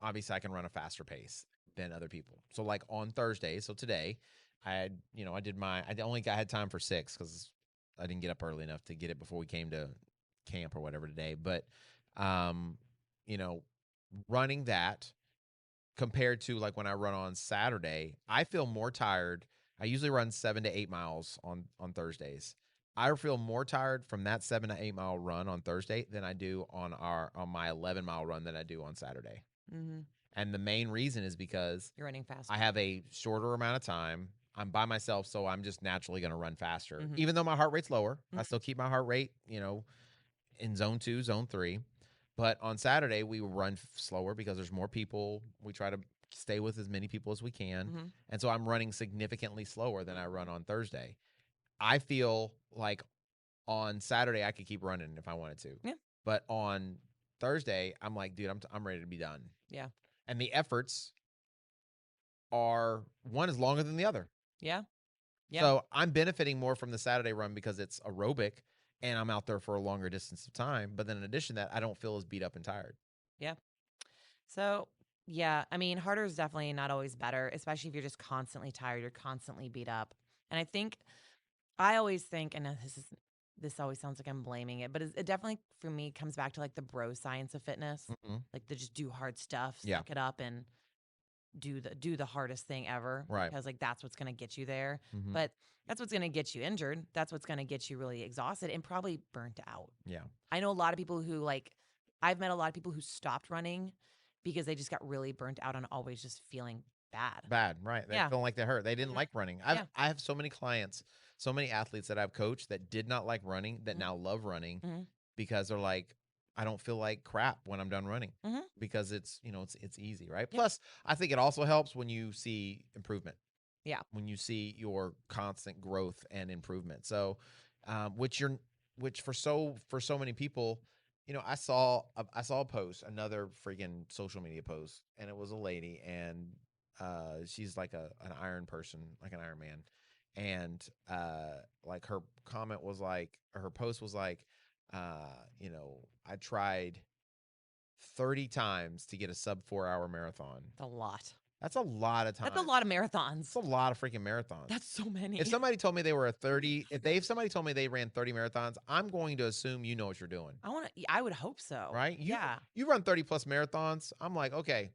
Speaker 2: obviously I can run a faster pace than other people. So like on Thursday, so today I had, I had time for 6 because I didn't get up early enough to get it before we came to camp or whatever today. But, running that compared to like when I run on Saturday, I feel more tired. I usually run 7 to 8 miles on Thursdays. I feel more tired from that 7 to 8 mile run on Thursday than I do on my 11-mile run than I do on Saturday.
Speaker 4: Mm-hmm.
Speaker 2: And the main reason is because
Speaker 4: you're running faster.
Speaker 2: I have a shorter amount of time. I'm by myself, so I'm just naturally going to run faster.
Speaker 4: Mm-hmm.
Speaker 2: Even though my heart rate's lower, I still keep my heart rate, in zone 2, zone 3. But on Saturday, we run slower because there's more people. We try to stay with as many people as we can.
Speaker 4: Mm-hmm.
Speaker 2: And so I'm running significantly slower than I run on Thursday. I feel like on Saturday I could keep running if I wanted to.
Speaker 4: Yeah.
Speaker 2: But on Thursday, I'm like, dude, I'm ready to be done.
Speaker 4: Yeah.
Speaker 2: And the efforts are one is longer than the other.
Speaker 4: Yeah. Yeah.
Speaker 2: So I'm benefiting more from the Saturday run because it's aerobic and I'm out there for a longer distance of time. But then in addition to that, I don't feel as beat up and tired.
Speaker 4: Yeah. So, yeah, I mean, harder is definitely not always better, especially if you're just constantly tired, you're constantly beat up. And I always think, and this always sounds like I'm blaming it, but it definitely, for me, comes back to like the bro science of fitness.
Speaker 2: Mm-hmm.
Speaker 4: Like to just do hard stuff,
Speaker 2: Yeah.
Speaker 4: suck it up, and do the hardest thing ever.
Speaker 2: Right.
Speaker 4: Because like that's what's going to get you there.
Speaker 2: Mm-hmm.
Speaker 4: But that's what's going to get you injured. That's what's going to get you really exhausted and probably burnt out.
Speaker 2: Yeah.
Speaker 4: I know a lot of people who I've met a lot of people who stopped running because they just got really burnt out on always just feeling bad.
Speaker 2: Right. They
Speaker 4: Yeah.
Speaker 2: feel like they hurt. They didn't like running. I have so many clients, so many athletes that I've coached that did not like running that now love running because they're like, I don't feel like crap when I'm done running because it's easy, right?
Speaker 4: Yeah.
Speaker 2: Plus, I think it also helps when you see improvement.
Speaker 4: Yeah.
Speaker 2: When you see your constant growth and improvement. So, which for so many people, I saw a post, another freaking social media post, and it was a lady, and she's like an iron person, like an Iron Man, and like her comment was like, or her post was like, I tried 30 times to get a sub 4-hour marathon.
Speaker 4: That's a lot.
Speaker 2: That's a lot of time.
Speaker 4: That's a lot of marathons.
Speaker 2: That's a lot of freaking marathons.
Speaker 4: That's so many.
Speaker 2: If somebody told me they were if somebody told me they ran 30 marathons, I'm going to assume you know what you're doing.
Speaker 4: I would hope so.
Speaker 2: Right?
Speaker 4: Yeah.
Speaker 2: You run 30 plus marathons. I'm like, okay,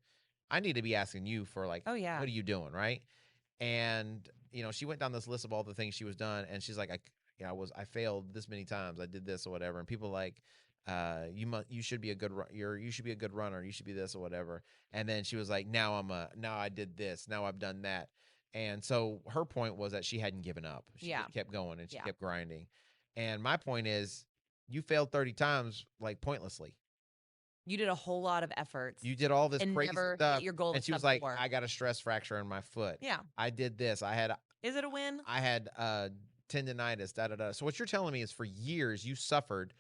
Speaker 2: I need to be asking you for like,
Speaker 4: oh yeah,
Speaker 2: what are you doing? Right. And, she went down this list of all the things she was done. And she's like, I failed this many times. I did this or whatever. And people like, you should be a good you should be a good runner. You should be this or whatever. And then she was like, now I did this. Now I've done that. And so her point was that she hadn't given up. She kept going and she kept grinding. And my point is, you failed 30 times like pointlessly.
Speaker 4: You did a whole lot of efforts.
Speaker 2: You did all this
Speaker 4: and
Speaker 2: crazy
Speaker 4: never
Speaker 2: stuff.
Speaker 4: hit your goal.
Speaker 2: And she was like, I got a stress fracture in my foot.
Speaker 4: Yeah.
Speaker 2: I did this.
Speaker 4: Is it a win?
Speaker 2: I had tendinitis, da-da-da. So what you're telling me is for years you suffered,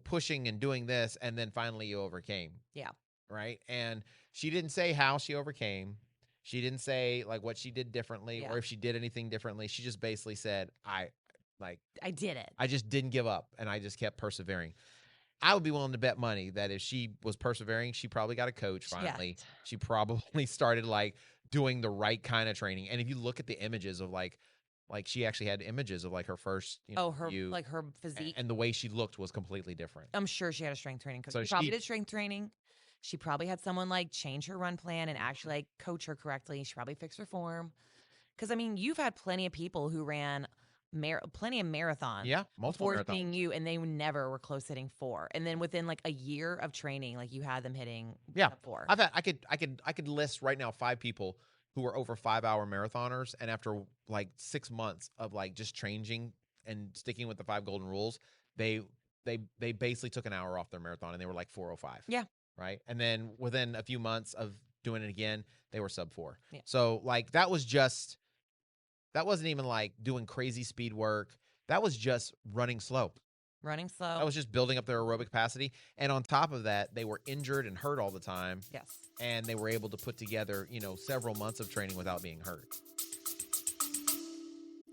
Speaker 2: pushing and doing this, and then finally you overcame.
Speaker 4: Yeah.
Speaker 2: Right? And she didn't say how she overcame. She didn't say like what she did differently or if she did anything differently. She just basically said, I
Speaker 4: did it.
Speaker 2: I just didn't give up, and I just kept persevering. I would be willing to bet money that if she was persevering, she probably got a coach finally.
Speaker 4: Yeah.
Speaker 2: She probably started like doing the right kind of training. And if you look at the images of like Like she actually had images of like her first,
Speaker 4: her
Speaker 2: view,
Speaker 4: like her physique.
Speaker 2: and the way she looked was completely different.
Speaker 4: I'm sure she had a strength training coach.
Speaker 2: So
Speaker 4: She probably
Speaker 2: she-
Speaker 4: did strength training. She probably had someone like change her run plan and actually like coach her correctly. She probably fixed her form. Because I mean, you've had plenty of people who ran plenty of marathons.
Speaker 2: Yeah, multiple
Speaker 4: before
Speaker 2: marathons.
Speaker 4: seeing you, and they never were close hitting 4. And then within like a year of training, like you had them hitting
Speaker 2: Yeah.
Speaker 4: 4.
Speaker 2: I could list right now 5 people who were over 5-hour marathoners, and after like 6 months of like just changing and sticking with the 5 golden rules, they basically took an hour off their marathon and they were like 4:05.
Speaker 4: Yeah.
Speaker 2: Right. And then within a few months of doing it again, they were sub 4.
Speaker 4: Yeah.
Speaker 2: So like that wasn't even like doing crazy speed work. That was just running slow.
Speaker 4: Running slow.
Speaker 2: That was just building up their aerobic capacity. And on top of that, they were injured and hurt all the time.
Speaker 4: Yes.
Speaker 2: And they were able to put together, several months of training without being hurt.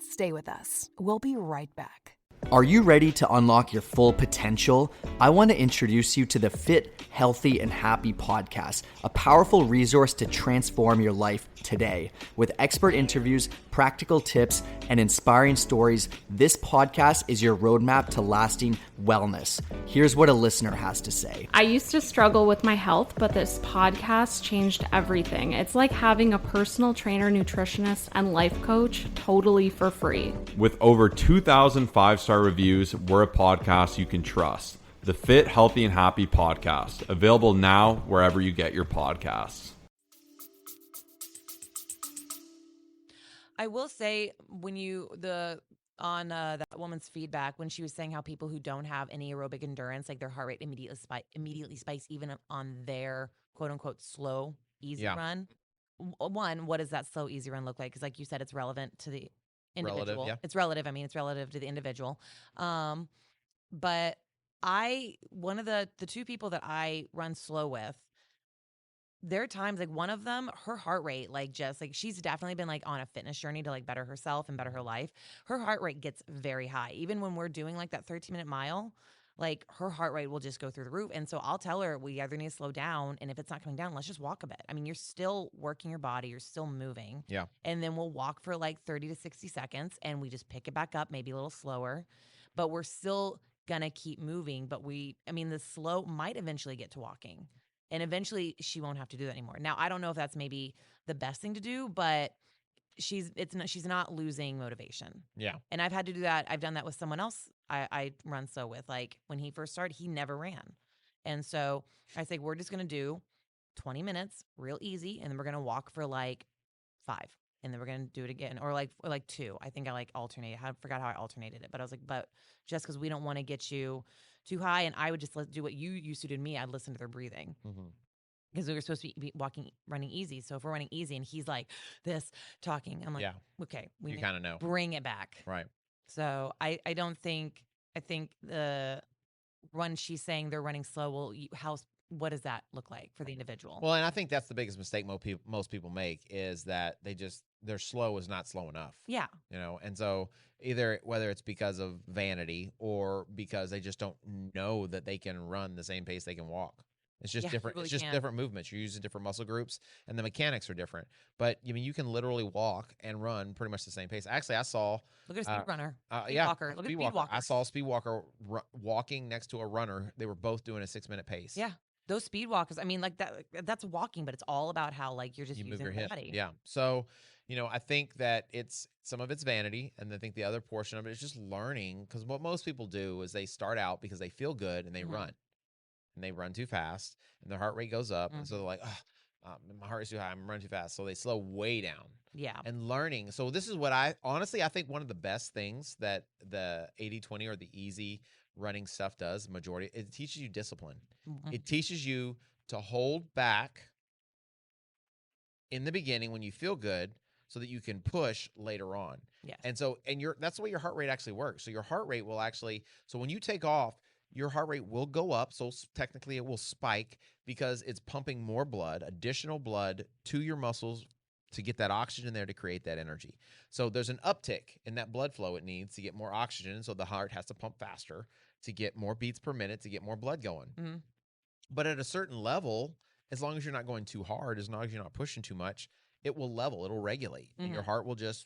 Speaker 5: Stay with us. We'll be right back.
Speaker 6: Are you ready to unlock your full potential? I want to introduce you to the Fit, Healthy, and Happy podcast, a powerful resource to transform your life today. With expert interviews, practical tips, and inspiring stories, this podcast is your roadmap to lasting wellness. Here's what a listener has to say.
Speaker 7: I used to struggle with my health, but this podcast changed everything. It's like having a personal trainer, nutritionist, and life coach totally for free.
Speaker 8: With over 2,000 5-star reviews, we're a podcast you can trust. The Fit, Healthy, and Happy podcast, available now wherever you get your podcasts.
Speaker 4: I will say on that woman's feedback when she was saying how people who don't have any aerobic endurance, like their heart rate immediately spikes even on their quote unquote slow easy run. One, what does that slow easy run look like? Because like you said, it's relevant to the individual.
Speaker 2: Relative, yeah.
Speaker 4: It's relative. I mean, it's relative to the individual. But one of the 2 people that I run slow with, there are times like one of them, her heart rate, like just like she's definitely been like on a fitness journey to like better herself and better her life. Her heart rate gets very high. Even when we're doing like that 13-minute mile, like her heart rate will just go through the roof. And so I'll tell her we either need to slow down, and if it's not coming down, let's just walk a bit. I mean, you're still working your body, you're still moving.
Speaker 2: Yeah.
Speaker 4: And then we'll walk for like 30 to 60 seconds and we just pick it back up, maybe a little slower, but we're still gonna keep moving. But the slow might eventually get to walking. And eventually she won't have to do that anymore. Now, I don't know if that's maybe the best thing to do, but she's not losing motivation.
Speaker 2: Yeah.
Speaker 4: And I've had to do that. I've done that with someone else I run so with. Like when he first started, he never ran. And so I say, we're just going to do 20 minutes real easy. And then we're going to walk for like 5. And then we're going to do it again. Or like 2. I think I like alternated. I forgot how I alternated it. But I was like, but just because we don't want to get you too high, and I would just do what you used to do to me. I'd listen to their breathing because we were supposed to be running easy. So if we're running easy and he's like this talking, I'm like, okay, we
Speaker 2: kind of know.
Speaker 4: Bring it back.
Speaker 2: Right.
Speaker 4: So I think the run she's saying they're running slow. Well, what does that look like for the individual?
Speaker 2: Well, and I think that's the biggest mistake most people make is that their slow is not slow enough.
Speaker 4: Yeah.
Speaker 2: And so whether it's because of vanity or because they just don't know that they can run the same pace they can walk. It's just different.
Speaker 4: Really
Speaker 2: it's just different movements. You're using different muscle groups and the mechanics are different. But you can literally walk and run pretty much the same pace. Actually, I saw.
Speaker 4: Look at a speed runner.
Speaker 2: Speed
Speaker 4: walker. Look at speed walker.
Speaker 2: I saw a speed walker walking next to a runner. They were both doing a 6-minute pace.
Speaker 4: Yeah. Those speed walkers, I mean, like that's walking, but it's all about how like you're just
Speaker 2: you
Speaker 4: using
Speaker 2: move your
Speaker 4: your
Speaker 2: hip.
Speaker 4: body.
Speaker 2: Yeah. So, I think that some of it's vanity, and I think the other portion of it is just learning. Because what most people do is they start out because they feel good and they run, and they run too fast, and their heart rate goes up, and so they're like, my heart is too high, I'm running too fast, so they slow way down.
Speaker 4: Yeah.
Speaker 2: And learning. So this is what I think one of the best things that the 80-20 or the easy running stuff does, majority, it teaches you discipline. It teaches you to hold back in the beginning when you feel good so that you can push later on.
Speaker 4: Yes.
Speaker 2: And so, that's the way your heart rate actually works. So your heart rate will so when you take off, your heart rate will go up. So technically it will spike because it's pumping more blood, additional blood to your muscles to get that oxygen there to create that energy. So there's an uptick in that blood flow it needs to get more oxygen. So the heart has to pump faster to get more beats per minute to get more blood going.
Speaker 4: Mm-hmm.
Speaker 2: But at a certain level, as long as you're not going too hard, as long as you're not pushing too much, it will level, it'll regulate. And your heart will just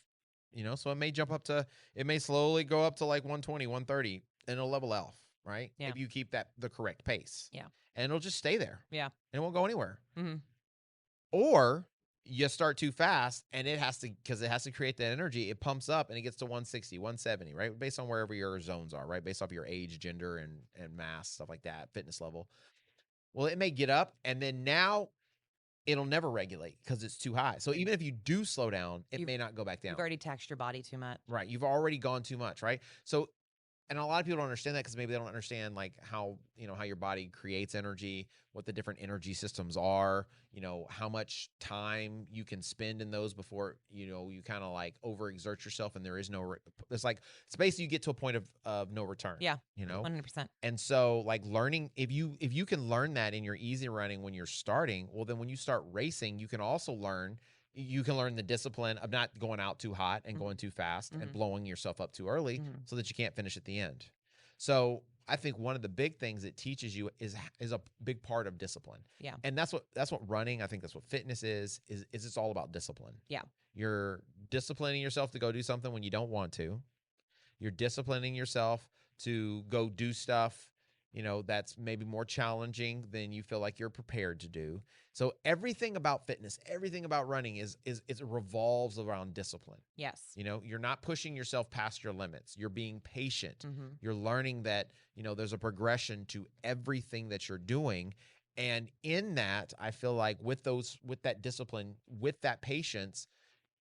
Speaker 2: So it may slowly go up to like 120, 130, and it'll level off, right?
Speaker 4: Yeah.
Speaker 2: If you keep the correct pace.
Speaker 4: Yeah.
Speaker 2: And it'll just stay there.
Speaker 4: Yeah.
Speaker 2: And it won't go anywhere.
Speaker 4: Mm-hmm.
Speaker 2: Or you start too fast and because it has to create that energy, it pumps up and it gets to 160, 170, right? Based on wherever your zones are, right? Based off your age, gender, and mass, stuff like that, fitness level. Well, it may get up and then now it'll never regulate because it's too high. So even if you do slow down, it may not go back down.
Speaker 4: You've already taxed your body too much.
Speaker 2: Right. You've already gone too much, right? So, and a lot of people don't understand that because maybe they don't understand like how your body creates energy, what the different energy systems are, how much time you can spend in those before, you kind of like overexert yourself and there is it's basically you get to a point of no return.
Speaker 4: Yeah. 100%.
Speaker 2: And so like learning, if you can learn that in your easy running when you're starting, well, then when you start racing, you can also learn the discipline of not going out too hot and going too fast and blowing yourself up too early so that you can't finish at the end. So I think one of the big things it teaches you is a big part of discipline.
Speaker 4: Yeah.
Speaker 2: And that's what running, I think that's what fitness is it's all about discipline.
Speaker 4: Yeah.
Speaker 2: You're disciplining yourself to go do something when you don't want to. You're disciplining yourself to go do stuff, that's maybe more challenging than you feel like you're prepared to do. So everything about fitness, everything about running it revolves around discipline.
Speaker 4: Yes.
Speaker 2: You're not pushing yourself past your limits. You're being patient.
Speaker 4: Mm-hmm.
Speaker 2: You're learning that, there's a progression to everything that you're doing. And in that, I feel like with that discipline, with that patience,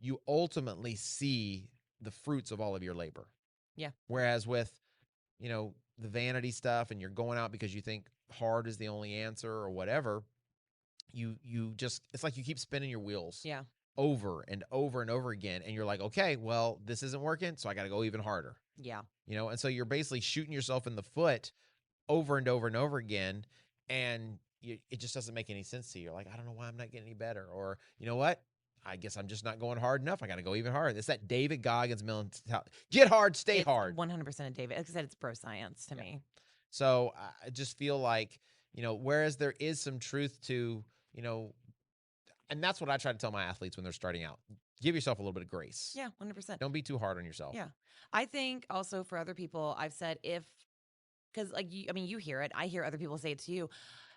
Speaker 2: you ultimately see the fruits of all of your labor.
Speaker 4: Yeah.
Speaker 2: Whereas with, the vanity stuff and you're going out because you think hard is the only answer or whatever, it's like you keep spinning your wheels.
Speaker 4: Yeah.
Speaker 2: Over and over and over again. And you're like, okay, well, this isn't working, so I got to go even harder.
Speaker 4: Yeah.
Speaker 2: And so you're basically shooting yourself in the foot over and over and over again. And it just doesn't make any sense to you. You're like, I don't know why I'm not getting any better. Or, you know what? I guess I'm just not going hard enough. I got to go even harder. It's that David Goggins mentality. Get hard, stay hard.
Speaker 4: 100% of David. Like I said, it's bro science to me.
Speaker 2: So I just feel like, whereas there is some truth to, and that's what I try to tell my athletes when they're starting out. Give yourself a little bit of grace.
Speaker 4: Yeah, 100%.
Speaker 2: Don't be too hard on yourself.
Speaker 4: Yeah. I think also for other people, I've said because like you hear it. I hear other people say it to you.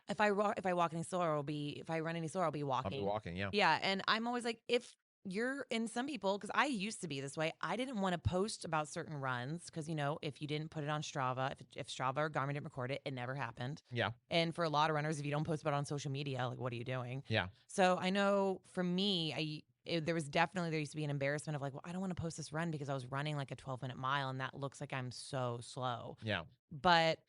Speaker 4: If I walk any slower, if I run any slower, I'll be walking.
Speaker 2: I'll be walking, yeah.
Speaker 4: Yeah, and I'm always like, if you're in some people, because I used to be this way, I didn't want to post about certain runs because, if you didn't put it on Strava, if Strava or Garmin didn't record it, it never happened.
Speaker 2: Yeah.
Speaker 4: And for a lot of runners, if you don't post about it on social media, like, what are you doing?
Speaker 2: Yeah.
Speaker 4: So I know for me, there used to be an embarrassment of like, well, I don't want to post this run because I was running like a 12-minute mile and that looks like I'm so slow.
Speaker 2: Yeah.
Speaker 4: But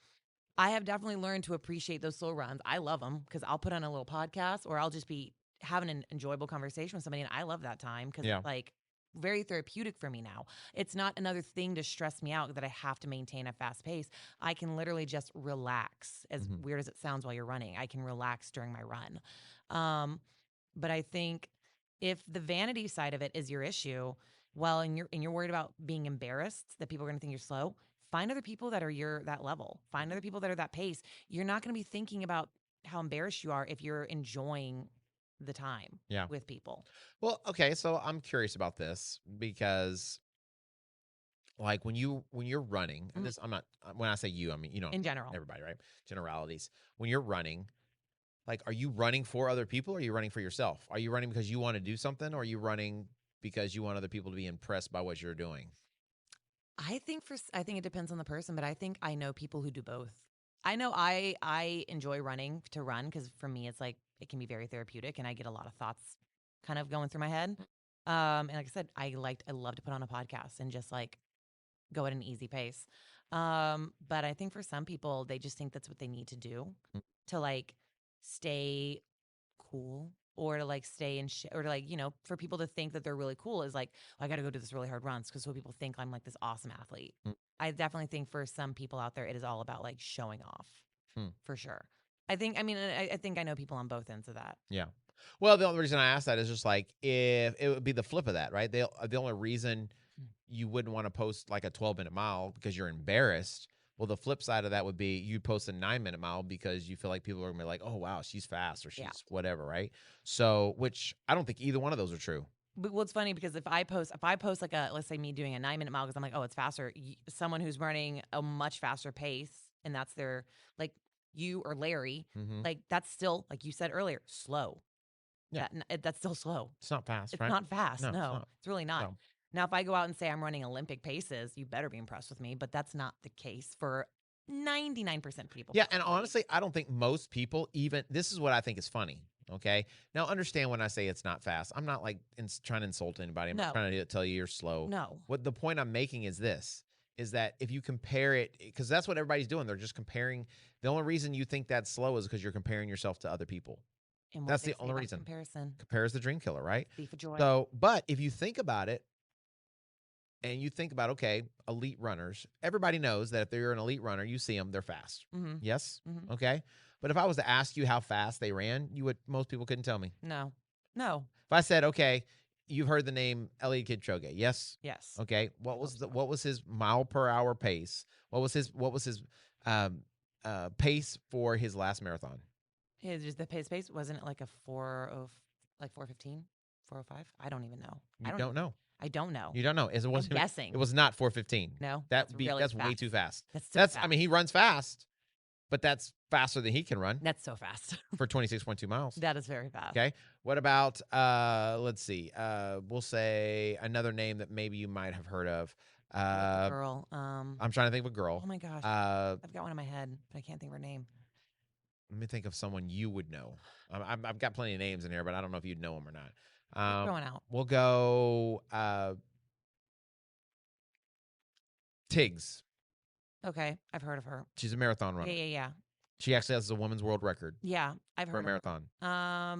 Speaker 4: I have definitely learned to appreciate those slow runs. I love them because I'll put on a little podcast or I'll just be having an enjoyable conversation with somebody. And I love that time because it's like very therapeutic for me now. It's not another thing to stress me out that I have to maintain a fast pace. I can literally just relax, as weird as it sounds while you're running. I can relax during my run. But I think if the vanity side of it is your issue, and you're worried about being embarrassed that people are going to think you're slow, find other people that are that level. Find other people that are that pace. You're not going to be thinking about how embarrassed you are if you're enjoying the time with people.
Speaker 2: Well, okay, so I'm curious about this because like when you're running, and this when I say you, I mean,
Speaker 4: in general,
Speaker 2: everybody, right? Generalities. When you're running, like, are you running for other people or are you running for yourself? Are you running because you want to do something or are you running because you want other people to be impressed by what you're doing?
Speaker 4: I think it depends on the person, but I think I know people who do both. I know I enjoy running to run because for me it's like it can be very therapeutic and I get a lot of thoughts kind of going through my head. And like I said, I love to put on a podcast and just like go at an easy pace. But I think for some people they just think that's what they need to do to like stay cool. Or to like stay in or to like, for people to think that they're really cool is like, I got to go do this really hard runs because so people think I'm like this awesome athlete. I definitely think for some people out there, it is all about like showing off for sure. I think I know people on both ends of that.
Speaker 2: Yeah. Well, the only reason I asked that is just like if it would be the flip of that, right? The only reason you wouldn't want to post like a 12-minute mile because you're embarrassed. Well, the flip side of that would be you post a 9-minute mile because you feel like people are going to be like, oh, wow, she's fast or she's whatever, right? So, which I don't think either one of those are true.
Speaker 4: But what's funny because if I post like let's say me doing a 9-minute mile because I'm like, oh, it's faster. Someone who's running a much faster pace and that's their like you or Larry, like that's still like you said earlier, slow.
Speaker 2: Yeah.
Speaker 4: That's still slow.
Speaker 2: It's not fast,
Speaker 4: It's
Speaker 2: right?
Speaker 4: not fast.
Speaker 2: No,
Speaker 4: No, it's really not.
Speaker 2: No.
Speaker 4: Now, if I go out and say I'm running Olympic paces, you better be impressed with me. But that's not the case for 99% of people.
Speaker 2: Yeah, and honestly, I don't think most people even. This is what I think is funny. Okay, now understand when I say it's not fast, I'm not like trying to insult anybody. I'm not trying to tell you you're slow.
Speaker 4: No.
Speaker 2: What the point I'm making is this: is that if you compare it, because that's what everybody's doing. They're just comparing. The only reason you think that's slow is because you're comparing yourself to other people.
Speaker 4: And
Speaker 2: that's the only reason.
Speaker 4: Comparison.
Speaker 2: Compare is the dream killer, right?
Speaker 4: Thief of joy.
Speaker 2: So, but if you think about it, and you think about, okay, elite runners, everybody knows that if they're an elite runner, you see them, they're fast. Yes? Okay. But if I was to ask you how fast they ran, most people couldn't tell me.
Speaker 4: No.
Speaker 2: If I said, okay, you've heard the name Eliud Kipchoge, yes?
Speaker 4: Yes.
Speaker 2: Okay. What was his mile per hour pace? What was his pace for his last marathon?
Speaker 4: The pace wasn't it like a 4:15, 4:05? I don't even know.
Speaker 2: You don't know.
Speaker 4: I don't know.
Speaker 2: You don't know. I'm
Speaker 4: guessing.
Speaker 2: It was not 4:15.
Speaker 4: No,
Speaker 2: that's
Speaker 4: really
Speaker 2: way too fast.
Speaker 4: That's fast.
Speaker 2: I mean, he runs fast, but that's faster than he can run.
Speaker 4: That's so fast
Speaker 2: for 26.2 miles.
Speaker 4: That is very fast.
Speaker 2: Okay. What about let's see. We'll say another name that maybe you might have heard of.
Speaker 4: Girl.
Speaker 2: I'm trying to think of a girl.
Speaker 4: Oh my gosh. I've got one in my head, but I can't think of her name.
Speaker 2: Let me think of someone you would know. I've got plenty of names in here, but I don't know if you'd know them or not.
Speaker 4: Going out.
Speaker 2: We'll go Tiggs.
Speaker 4: Okay, I've heard of her.
Speaker 2: She's a marathon runner.
Speaker 4: Yeah.
Speaker 2: She actually has the women's world record.
Speaker 4: Yeah, I've heard
Speaker 2: for a marathon.
Speaker 4: I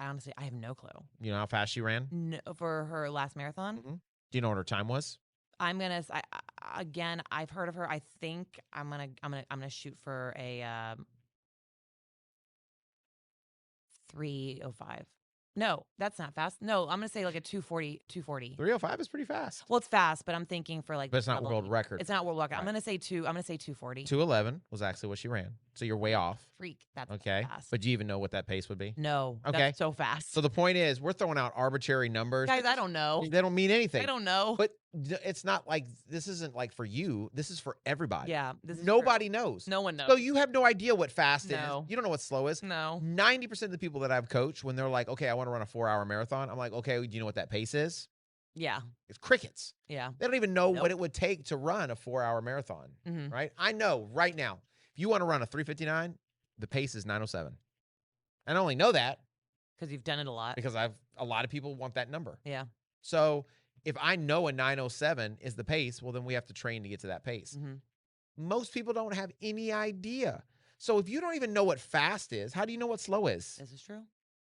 Speaker 4: honestly, I have no clue.
Speaker 2: You know how fast she ran?
Speaker 4: No, for her last marathon.
Speaker 2: Do you know what her time was?
Speaker 4: I'm gonna. Again, I've heard of her. I think I'm gonna shoot for a 3:05. No, that's not fast. No, I'm going to say like a 2:40.
Speaker 2: 3:05 is pretty fast.
Speaker 4: Well, it's fast, but I'm thinking for like.
Speaker 2: But it's not world record.
Speaker 4: It's not world record.
Speaker 2: Right.
Speaker 4: I'm going to say 2:40.
Speaker 2: 2:11 was actually what she ran. So you're way off.
Speaker 4: Freak. That's
Speaker 2: okay.
Speaker 4: Fast.
Speaker 2: But do you even know what that pace would be?
Speaker 4: No.
Speaker 2: Okay.
Speaker 4: That's so fast.
Speaker 2: So the point is, we're throwing out arbitrary numbers.
Speaker 4: Guys, I don't know.
Speaker 2: They don't mean anything.
Speaker 4: I don't know.
Speaker 2: But it's not like this isn't like for you. This is for everybody.
Speaker 4: Yeah.
Speaker 2: Nobody knows.
Speaker 4: No one knows.
Speaker 2: So you have no idea what fast is.
Speaker 4: No.
Speaker 2: You don't know what slow is.
Speaker 4: No.
Speaker 2: 90% of the people that I've coached, when they're like, okay, I want to run a 4-hour marathon, I'm like, okay, do you know what that pace is?
Speaker 4: Yeah.
Speaker 2: It's crickets.
Speaker 4: Yeah.
Speaker 2: They don't even know what it would take to run a 4-hour marathon, right? I know right now, if you want to run a 3:59, the pace is 9:07. I only know that
Speaker 4: because you've done it a lot.
Speaker 2: Because a lot of people want that number.
Speaker 4: Yeah.
Speaker 2: So if I know a 9:07 is the pace, well, then we have to train to get to that pace. Most people don't have any idea. So if you don't even know what fast is, how do you know what slow is?
Speaker 4: This is true.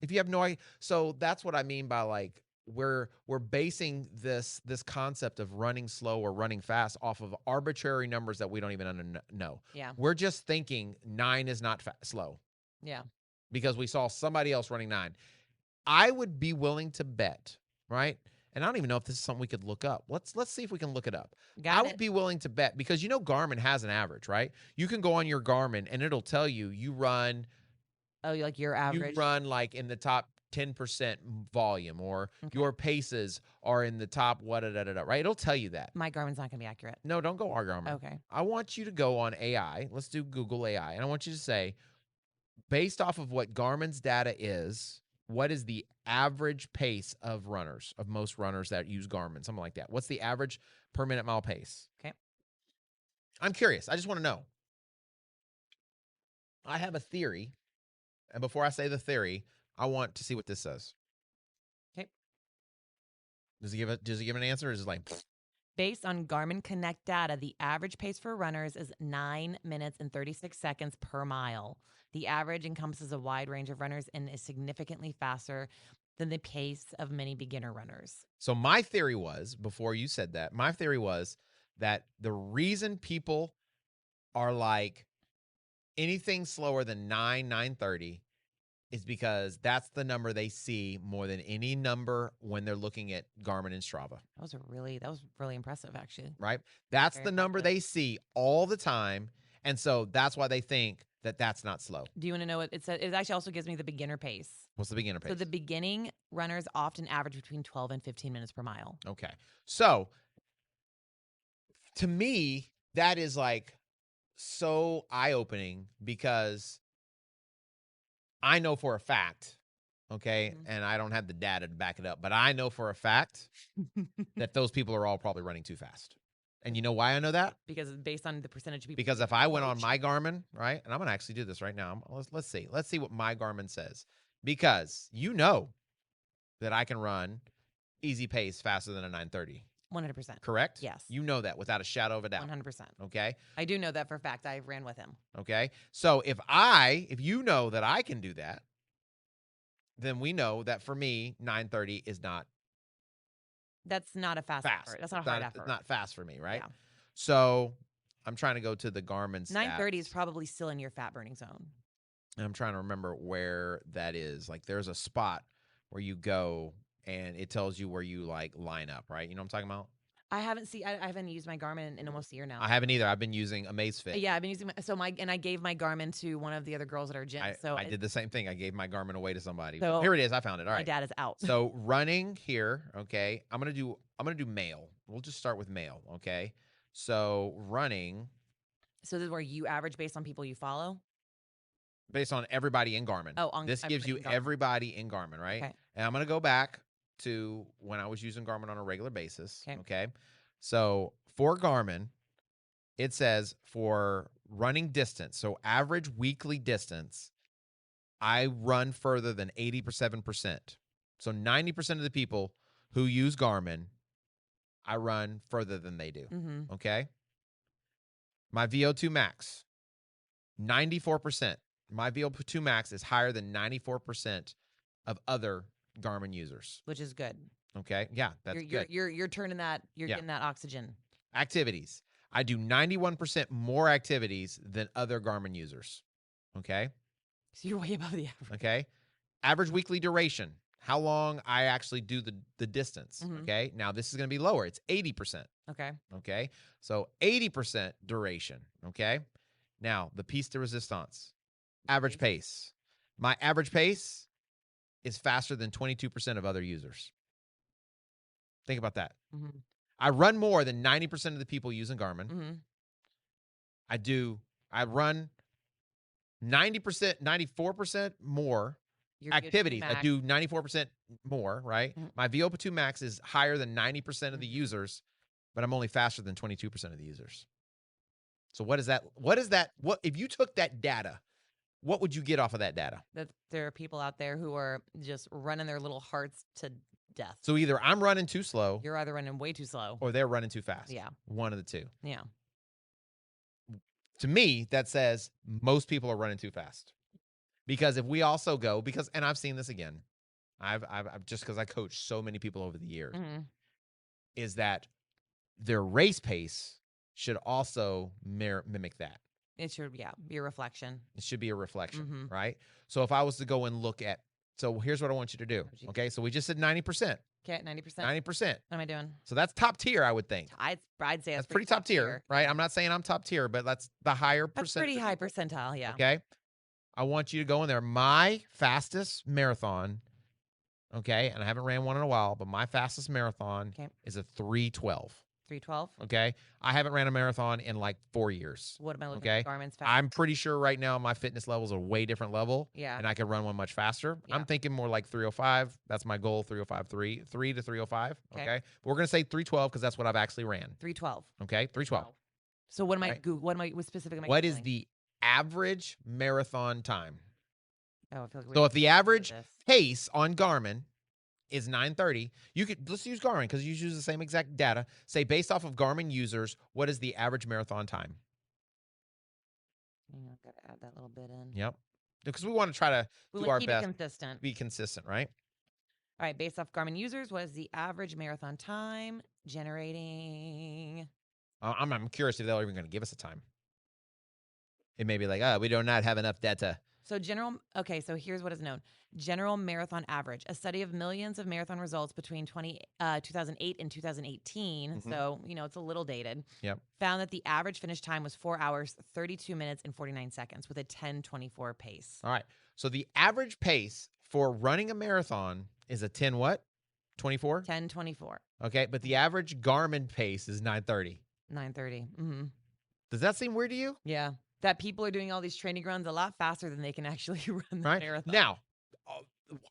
Speaker 2: If you have no idea. So that's what I mean by like, we're basing this concept of running slow or running fast off of arbitrary numbers that we don't even know.
Speaker 4: Yeah.
Speaker 2: We're just thinking 9 is not slow.
Speaker 4: Yeah.
Speaker 2: Because we saw somebody else running 9. I would be willing to bet, right? And I don't even know if this is something we could look up. Let's see if we can look it up. I would be willing to bet because you know Garmin has an average, right? You can go on your Garmin and it'll tell you run.
Speaker 4: Oh, like your average.
Speaker 2: You run like in the top 10% volume, or your paces are in the top right? It'll tell you that.
Speaker 4: My Garmin's not going to be accurate.
Speaker 2: No, don't go our Garmin.
Speaker 4: Okay.
Speaker 2: I want you to go on AI. Let's do Google AI. And I want you to say, based off of what Garmin's data is, what is the average pace of most runners that use Garmin? Something like that. What's the average per minute mile pace?
Speaker 4: Okay.
Speaker 2: I'm curious. I just want to know. I have a theory. And before I say the theory, I want to see what this says.
Speaker 4: Okay.
Speaker 2: Does he give an answer, or is it like
Speaker 4: based on Garmin Connect data, the average pace for runners is 9 minutes and 36 seconds per mile. The average encompasses a wide range of runners and is significantly faster than the pace of many beginner runners. So
Speaker 2: my theory was, before you said that, my theory was that the reason people are like anything slower than 9:30 is because that's the number they see more than any number when they're looking at Garmin and Strava.
Speaker 4: That was really impressive, actually.
Speaker 2: Right? That's the number they see all the time. And so that's why they think that's not slow.
Speaker 4: Do you want to know what it says? It actually also gives me the beginner pace.
Speaker 2: What's the beginner pace?
Speaker 4: So the beginning runners often average between 12 and 15 minutes per mile.
Speaker 2: Okay. So to me, that is like so eye-opening because I know for a fact, okay, and I don't have the data to back it up, but I know for a fact that those people are all probably running too fast. And you know why I know that?
Speaker 4: Because based on the percentage of people.
Speaker 2: Because if I went on my Garmin, right, and I'm going to actually do this right now. Let's see what my Garmin says. Because you know that I can run easy pace faster than a 930.
Speaker 4: 100%.
Speaker 2: Correct?
Speaker 4: Yes.
Speaker 2: You know that without a shadow of a doubt.
Speaker 4: 100%.
Speaker 2: Okay?
Speaker 4: I do know that for a fact. I ran with him.
Speaker 2: Okay? So if you know that I can do that, then we know that for me, 930 is not
Speaker 4: That's not a fast effort. That's not a hard effort.
Speaker 2: It's not fast for me, right?
Speaker 4: Yeah.
Speaker 2: So I'm trying to go to the Garmin stats.
Speaker 4: 930 is probably still in your fat burning zone.
Speaker 2: And I'm trying to remember where that is. Like there's a spot where you go and it tells you where you like line up, right? You know what I'm talking about?
Speaker 4: I haven't used my Garmin in almost a year now.
Speaker 2: I haven't either. I've been using Amazfit.
Speaker 4: Yeah, I've been using and I gave my Garmin to one of the other girls at our gym.
Speaker 2: I did the same thing. I gave my Garmin away to somebody.
Speaker 4: So
Speaker 2: here it is. I found it. All right.
Speaker 4: My dad is out.
Speaker 2: So running here, okay. I'm gonna do male. We'll just start with male, okay. So running.
Speaker 4: So this is where you average based on people you follow?
Speaker 2: Based on everybody in Garmin.
Speaker 4: Oh,
Speaker 2: this gives you everybody in Garmin, right?
Speaker 4: Okay.
Speaker 2: And I'm gonna go back to when I was using Garmin on a regular basis. Okay. So for Garmin, it says for running distance, so average weekly distance, I run further than 87%. So 90% of the people who use Garmin, I run further than they do.
Speaker 4: Mm-hmm.
Speaker 2: Okay. My VO2 max, 94%. My VO2 max is higher than 94% of other Garmin users,
Speaker 4: which is good.
Speaker 2: Okay, yeah, that's good.
Speaker 4: You're turning that. You're getting that oxygen.
Speaker 2: Activities. I do 91% more activities than other Garmin users. Okay,
Speaker 4: so you're way above the average.
Speaker 2: Okay, average weekly duration. How long I actually do the distance.
Speaker 4: Mm-hmm.
Speaker 2: Okay, now this is going to be lower. It's 80%.
Speaker 4: Okay.
Speaker 2: Okay, so 80% duration. Okay, now the piece de resistance. Average pace. My average pace is faster than 22% of other users. Think about that.
Speaker 4: Mm-hmm.
Speaker 2: I run more than 90% of the people using Garmin.
Speaker 4: Mm-hmm.
Speaker 2: I run 90%, 94% more activities. I do 94% more, right? Mm-hmm. My VO2 max is higher than 90% of the users, but I'm only faster than 22% of the users. So what is that? What if you took that data? What would you get off of that data?
Speaker 4: That there are people out there who are just running their little hearts to death.
Speaker 2: So either I'm running too slow.
Speaker 4: You're either running way too slow.
Speaker 2: Or they're running too fast.
Speaker 4: Yeah.
Speaker 2: One of the two.
Speaker 4: Yeah.
Speaker 2: To me, that says most people are running too fast. Because if we also go, and I've seen this again, I've just because I coach so many people over the years, is that their race pace should also mimic that.
Speaker 4: It should, be a reflection.
Speaker 2: It should be a reflection, right? So if I was to go and look at, so here's what I want you to do. Okay, so we just said 90%.
Speaker 4: Okay, 90%.
Speaker 2: 90%.
Speaker 4: What am I doing?
Speaker 2: So that's top tier, I would think.
Speaker 4: I'd say
Speaker 2: that's pretty top tier, right? I'm not saying I'm top tier, but that's the higher percent.
Speaker 4: That's pretty high percentile, yeah.
Speaker 2: Okay, I want you to go in there. My fastest marathon, okay, and I haven't ran one in a while, but my fastest marathon is a 3:12.
Speaker 4: 3:12.
Speaker 2: Okay. I haven't ran a marathon in like 4 years.
Speaker 4: What am I looking at? Garmin's fast?
Speaker 2: I'm pretty sure right now my fitness levels are way different level.
Speaker 4: Yeah.
Speaker 2: And I could run one much faster.
Speaker 4: Yeah.
Speaker 2: I'm thinking more like 3:05. That's my goal, 3:05, 3 to 3:05. Okay. But we're going to say 3:12 because that's what I've actually ran.
Speaker 4: 3:12.
Speaker 2: Okay. 3:12.
Speaker 4: So what specific am I
Speaker 2: What is the average marathon time?
Speaker 4: Oh, I feel like
Speaker 2: so if the average pace on Garmin is 9:30, let's use Garmin because you use the same exact data. Say based off of Garmin users, what is the average marathon time?
Speaker 4: Yeah, I've got to add that little bit in.
Speaker 2: Yep. Because we want to try to do our best.
Speaker 4: Consistent.
Speaker 2: Be consistent, right?
Speaker 4: All right. Based off Garmin users, what is the average marathon time generating?
Speaker 2: I'm curious if they're even going to give us a time. It may be like, we do not have enough data.
Speaker 4: So so here's what is known. General marathon average, a study of millions of marathon results between 2008 and 2018. So, it's a little dated.
Speaker 2: Yep.
Speaker 4: Found that the average finish time was 4 hours, 32 minutes, and 49 seconds with a 10:24 pace.
Speaker 2: All right. So the average pace for running a marathon is a 10 what? 24?
Speaker 4: 10:24.
Speaker 2: Okay. But the average Garmin pace is 9:30.
Speaker 4: 9:30. Mm-hmm.
Speaker 2: Does that seem weird to you?
Speaker 4: Yeah. That people are doing all these training runs a lot faster than they can actually run the
Speaker 2: Right.
Speaker 4: marathon.
Speaker 2: Now,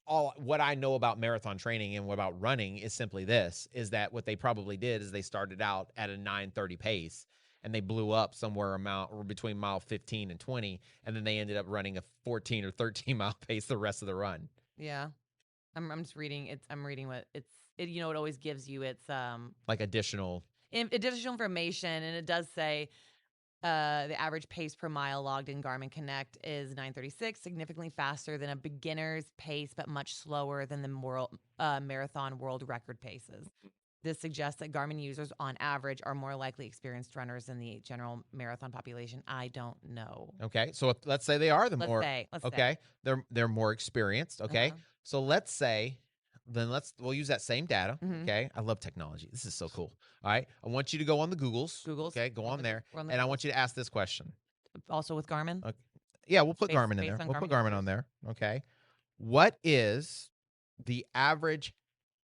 Speaker 2: all what I know about marathon training and what about running is simply this, is that what they probably did is they started out at a 9:30 pace and they blew up somewhere between mile 15 and 20, and then they ended up running a 14 or 13 mile pace the rest of the run.
Speaker 4: Yeah. I'm just reading I'm reading what it always gives you
Speaker 2: Like additional
Speaker 4: information, and it does say the average pace per mile logged in Garmin Connect is 9:36, significantly faster than a beginner's pace, but much slower than the marathon world record paces. This suggests that Garmin users, on average, are more likely experienced runners than the general marathon population. I don't know.
Speaker 2: Okay, so let's say they are
Speaker 4: Let's
Speaker 2: okay,
Speaker 4: say.
Speaker 2: they're more experienced. Okay,
Speaker 4: Uh-huh.
Speaker 2: so let's say we'll use that same data.
Speaker 4: Mhm.
Speaker 2: Okay, I love technology. This is so cool. All right, I want you to go on the Googles.
Speaker 4: Googles.
Speaker 2: Okay, go on there,
Speaker 4: We're on the
Speaker 2: and I want you to ask this question.
Speaker 4: Also with Garmin.
Speaker 2: Okay. Yeah, we'll put
Speaker 4: Based-
Speaker 2: Garmin in
Speaker 4: based
Speaker 2: there.
Speaker 4: on
Speaker 2: We'll put
Speaker 4: Garmin
Speaker 2: Garmin on
Speaker 4: users.
Speaker 2: there. Okay, what is the average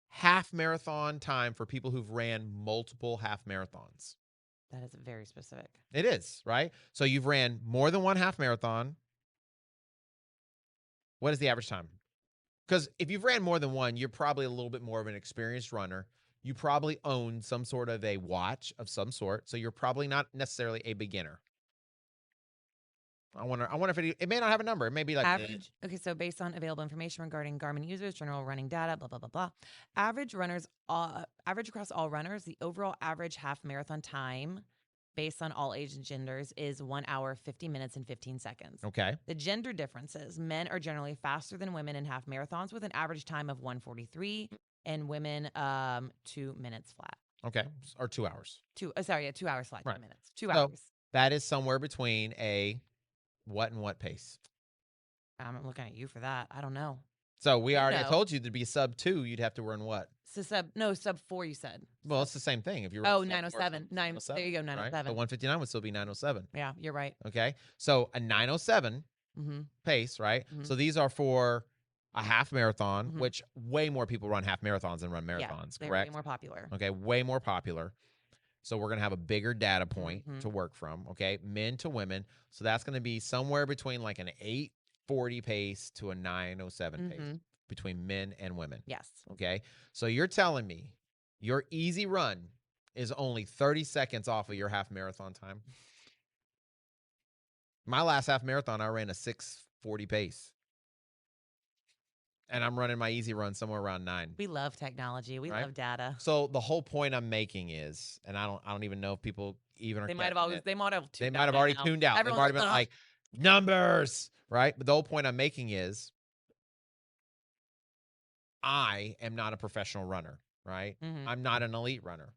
Speaker 2: half marathon time for people who've ran multiple half marathons?
Speaker 4: That is very specific.
Speaker 2: It is, right? So you've ran more than one half marathon. What is the average time? Because if you've ran more than one, you're probably a little bit more of an experienced runner. You probably own some sort of a watch of some sort, so you're probably not necessarily a beginner. I wonder if it may not have a number. It may be like
Speaker 4: Average. Okay, so based on available information regarding Garmin users, general running data, blah blah blah blah. Average across all runners, the overall average half marathon time, based on all ages and genders, is 1 hour 50 minutes and 15 seconds.
Speaker 2: Okay.
Speaker 4: The gender differences: men are generally faster than women in half marathons with an average time of 1:43, and women 2 minutes flat.
Speaker 2: Okay. Or 2 hours.
Speaker 4: 2 hours flat.
Speaker 2: Right.
Speaker 4: 2 minutes. 2
Speaker 2: So
Speaker 4: hours.
Speaker 2: that is somewhere between a what and what pace?
Speaker 4: I'm looking at you for that. I don't know.
Speaker 2: So we already
Speaker 4: know.
Speaker 2: told you to be sub 2, you'd have to run what?
Speaker 4: So sub 4 you said.
Speaker 2: Well, it's the same thing. If you're
Speaker 4: Oh, 907. There you go, 907.
Speaker 2: Right? So 159 would still be 907.
Speaker 4: Yeah, you're right.
Speaker 2: Okay. So a 907
Speaker 4: Mm-hmm.
Speaker 2: pace, right?
Speaker 4: Mhm.
Speaker 2: So these are for a half marathon,
Speaker 4: Mhm.
Speaker 2: which way more people run half marathons than run
Speaker 4: Yeah,
Speaker 2: marathons,
Speaker 4: they're
Speaker 2: correct?
Speaker 4: way more popular.
Speaker 2: Okay, way more popular. So we're going to have a bigger data point
Speaker 4: Mhm.
Speaker 2: to work from, okay? Men to women. So that's going to be somewhere between like an 840 pace to a 907 pace
Speaker 4: Mhm.
Speaker 2: between men and women,
Speaker 4: Yes.
Speaker 2: okay? So you're telling me your easy run is only 30 seconds off of your half marathon time? My last half marathon, I ran a 640 pace. And I'm running my easy run somewhere around 9.
Speaker 4: We love technology. We
Speaker 2: Right?
Speaker 4: love data.
Speaker 2: So the whole point I'm making is, and I don't even know if people even are
Speaker 4: They might have
Speaker 2: catching it.
Speaker 4: they might have
Speaker 2: They
Speaker 4: tuned
Speaker 2: might
Speaker 4: out
Speaker 2: have
Speaker 4: by
Speaker 2: already
Speaker 4: now.
Speaker 2: tuned out.
Speaker 4: Everyone's
Speaker 2: They've already been
Speaker 4: "Ugh."
Speaker 2: like, numbers, right? But the whole point I'm making is I am not a professional runner, right?
Speaker 4: Mhm.
Speaker 2: I'm not an elite runner.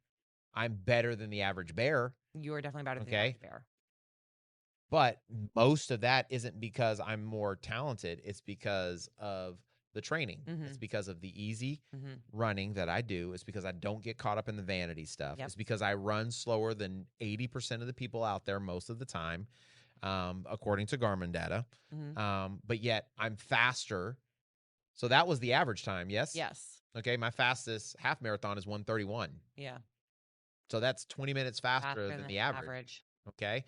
Speaker 2: I'm better than the average bear,
Speaker 4: You are definitely better than the
Speaker 2: Okay.
Speaker 4: average bear.
Speaker 2: but most of that isn't because I'm more talented. It's because of the training. It's
Speaker 4: Mhm.
Speaker 2: because of the easy
Speaker 4: Mhm.
Speaker 2: running that I do. It's because I don't get caught up in the vanity stuff.
Speaker 4: Yep.
Speaker 2: It's because I run slower than 80% of the people out there most of the time, according to Garmin data.
Speaker 4: Mhm.
Speaker 2: But yet I'm faster. So that was the average time, yes?
Speaker 4: Yes.
Speaker 2: Okay, my fastest half marathon is 1:31.
Speaker 4: Yeah.
Speaker 2: So that's 20 minutes faster than the average. Okay.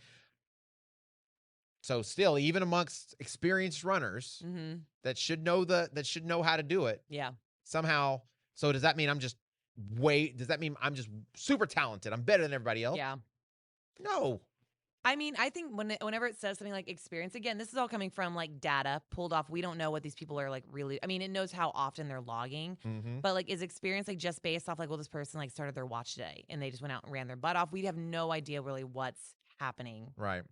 Speaker 2: So still, even amongst experienced runners
Speaker 4: Mhm.
Speaker 2: that should know how to do it,
Speaker 4: Yeah.
Speaker 2: somehow. So does that mean I'm just super talented? I'm better than everybody else?
Speaker 4: Yeah.
Speaker 2: No.
Speaker 4: I mean, I think whenever it says something like experience, again, this is all coming from like data pulled off. We don't know what these people are like really. I mean, it knows how often they're logging,
Speaker 2: Mm-hmm.
Speaker 4: but like is experience like just based off like, well, this person like started their watch today and they just went out and ran their butt off. We have no idea really what's happening
Speaker 2: Right.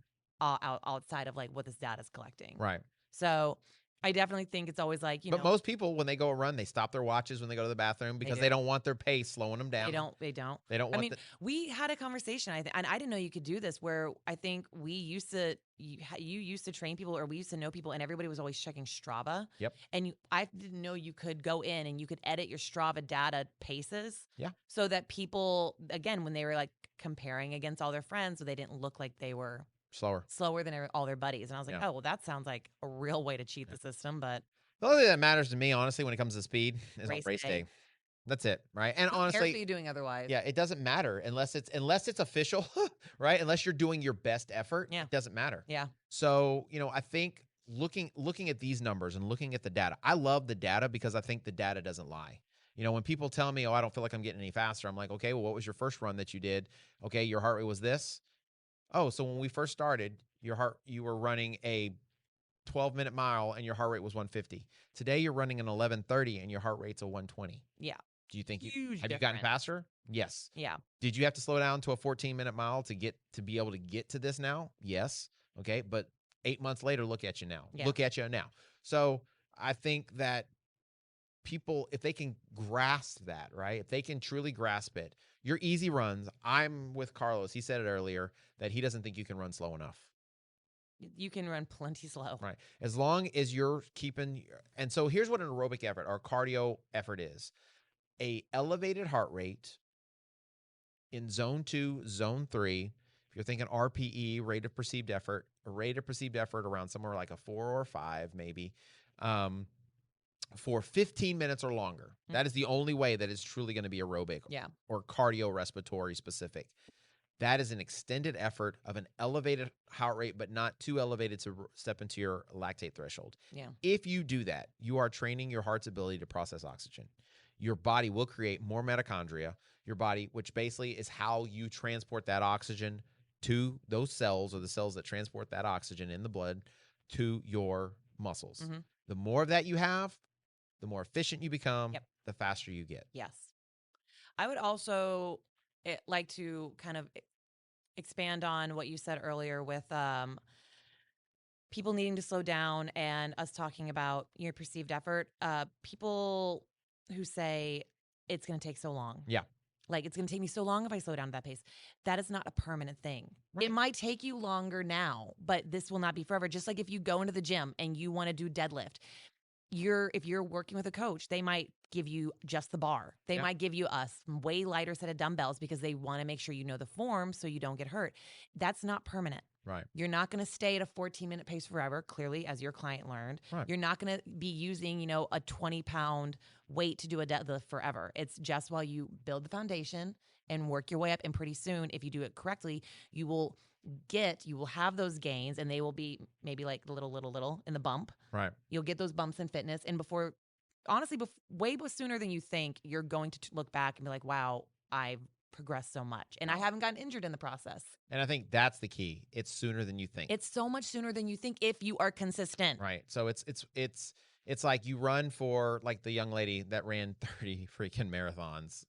Speaker 4: outside of like what this data is collecting.
Speaker 2: Right.
Speaker 4: So I definitely think it's always like,
Speaker 2: But most people, when they go a run, they stop their watches when they go to the bathroom because they
Speaker 4: do.
Speaker 2: don't want their pace slowing them down.
Speaker 4: They don't.
Speaker 2: They don't
Speaker 4: I
Speaker 2: want
Speaker 4: mean, we had a conversation, and I didn't know you could do this, where I think we used to, you used to train people, or we used to know people, and everybody was always checking Strava.
Speaker 2: Yep.
Speaker 4: And I didn't know you could go in and you could edit your Strava data paces.
Speaker 2: Yeah.
Speaker 4: So that people, again, when they were like comparing against all their friends, so they didn't look like they were slower than all their buddies. And I was like, oh, well, that sounds like a real way to cheat the system, but.
Speaker 2: The only thing that matters to me, honestly, when it comes to speed is on race day. That's it, right? And honestly,
Speaker 4: what are you doing otherwise?
Speaker 2: Yeah, it doesn't matter unless it's official, right? Unless you're doing your best effort, it doesn't matter.
Speaker 4: Yeah.
Speaker 2: So, I think looking at these numbers and looking at the data, I love the data because I think the data doesn't lie. When people tell me, oh, I don't feel like I'm getting any faster, I'm like, okay, well, what was your first run that you did? Okay, your heart rate was this. Oh, so when we first started, you were running a 12-minute mile and your heart rate was 150. Today you're running an 11:30 and your heart rate's a 120.
Speaker 4: Yeah.
Speaker 2: Do you think
Speaker 4: Huge
Speaker 2: have you gotten
Speaker 4: difference.
Speaker 2: faster? Yes.
Speaker 4: Yeah.
Speaker 2: Did you have to slow down to a 14-minute mile to be able to get to this now? Yes. Okay, but 8 months later, look at you now.
Speaker 4: Yeah.
Speaker 2: Look at you now. So I think that people, if they can grasp that, right? If they can truly grasp it, your easy runs. I'm with Carlos. He said it earlier that he doesn't think you can run slow enough.
Speaker 4: You can run plenty slow.
Speaker 2: Right. As long as you're keeping, and so here's what an aerobic effort or cardio effort is. A elevated heart rate in zone 2, zone 3. If you're thinking RPE, rate of perceived effort, a rate of perceived effort around somewhere like a 4 or 5 maybe, for 15 minutes or longer. Mm-hmm. That is the only way that is truly going to be aerobic or cardiorespiratory specific. That is an extended effort of an elevated heart rate, but not too elevated to step into your lactate threshold.
Speaker 4: Yeah.
Speaker 2: If you do that, you are training your heart's ability to process oxygen. Your body will create more mitochondria. Your body, which basically is how you transport that oxygen to those cells, or the cells that transport that oxygen in the blood to your muscles. Mm-hmm. The more of that you have, the more efficient you become, the faster you get.
Speaker 4: Yes. I would also like to kind of expand on what you said earlier with people needing to slow down and us talking about your perceived effort. People who say it's going to take so long.
Speaker 2: Yeah.
Speaker 4: Like, it's going to take me so long if I slow down at that pace. That is not a permanent thing. Right. It might take you longer now, but this will not be forever. Just like if you go into the gym and you want to do deadlift, if you're working with a coach, they might give you just the bar. They might give you a way lighter set of dumbbells because they want to make sure you know the form so you don't get hurt. That's not permanent.
Speaker 2: Right.
Speaker 4: You're not going to stay at a 14-minute pace forever, clearly, as your client learned. Right. You're not going to be using, a 20-pound weight to do a deadlift forever. It's just while you build the foundation and work your way up. And pretty soon, if you do it correctly, you will have those gains, and they will be maybe like little in the bump.
Speaker 2: Right.
Speaker 4: You'll get those bumps in fitness. And honestly, way sooner than you think, you're going to look back and be like, wow, I've progressed so much. And I haven't gotten injured in the process.
Speaker 2: And I think that's the key. It's sooner than you think.
Speaker 4: It's so much sooner than you think if you are consistent.
Speaker 2: Right. So it's like you run for, like, the young lady that ran 30 freaking marathons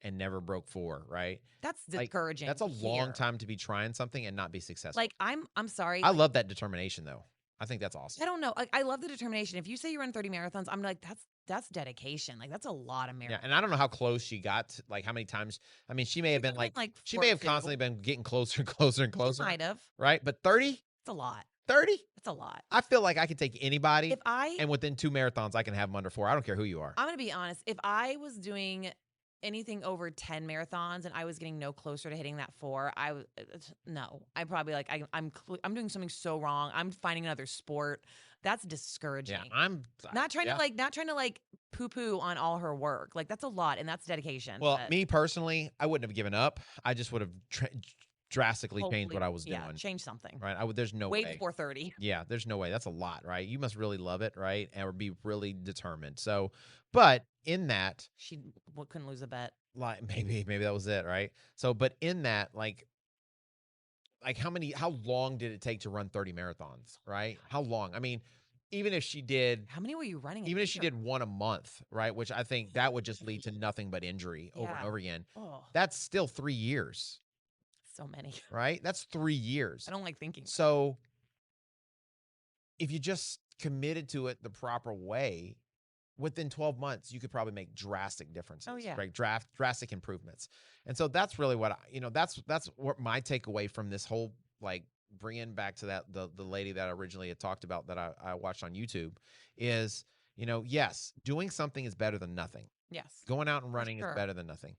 Speaker 2: and never broke 4, right?
Speaker 4: That's discouraging.
Speaker 2: That's a long time to be trying something and not be successful.
Speaker 4: Like, I'm sorry.
Speaker 2: I love that determination, though. I think that's awesome.
Speaker 4: I don't know. Like, I love the determination. If you say you run 30 marathons, I'm like, that's dedication. Like, that's a lot of marathons.
Speaker 2: Yeah, and I don't know how close she got to, like, how many times. I mean, she may have been she may have constantly been getting closer and closer and closer.
Speaker 4: She might have.
Speaker 2: Right? But 30?
Speaker 4: It's a lot.
Speaker 2: 30?
Speaker 4: It's a lot.
Speaker 2: I feel like I could take anybody, and within 2 marathons, I can have them under 4. I don't care who you are.
Speaker 4: I'm going to be honest. If I was doing anything over 10 marathons and I was getting no closer to hitting that 4, I'd probably I'm doing something so wrong. I'm finding another sport. That's discouraging.
Speaker 2: Yeah, I'm
Speaker 4: not trying to poo-poo on all her work. Like, that's a lot, and that's dedication.
Speaker 2: Well, me personally, I wouldn't have given up. I just would have drastically changed what I was doing.
Speaker 4: Yeah, change something.
Speaker 2: Right? There's no way.
Speaker 4: Wait before 30.
Speaker 2: Yeah, there's no way. That's a lot, right? You must really love it, right? And be really determined. So, but in that,
Speaker 4: she couldn't lose a bet.
Speaker 2: Like, maybe that was it, right? So, but in that, like how long did it take to run 30 marathons, right? How long? I mean, even if she did,
Speaker 4: how many were you running?
Speaker 2: Even if she did one a month, right? Which I think that would just lead to nothing but injury over and over again.
Speaker 4: Oh.
Speaker 2: That's still 3 years.
Speaker 4: So many.
Speaker 2: Right? That's 3 years.
Speaker 4: I don't like thinking.
Speaker 2: So if you just committed to it the proper way, within 12 months, you could probably make drastic differences.
Speaker 4: Oh, yeah.
Speaker 2: Right? Drastic improvements. And so that's really what that's what my takeaway from this whole, like, bringing back to that, the lady that I originally had talked about that I watched on YouTube is, yes, doing something is better than nothing.
Speaker 4: Yes.
Speaker 2: Going out and running
Speaker 4: sure.
Speaker 2: is better than nothing.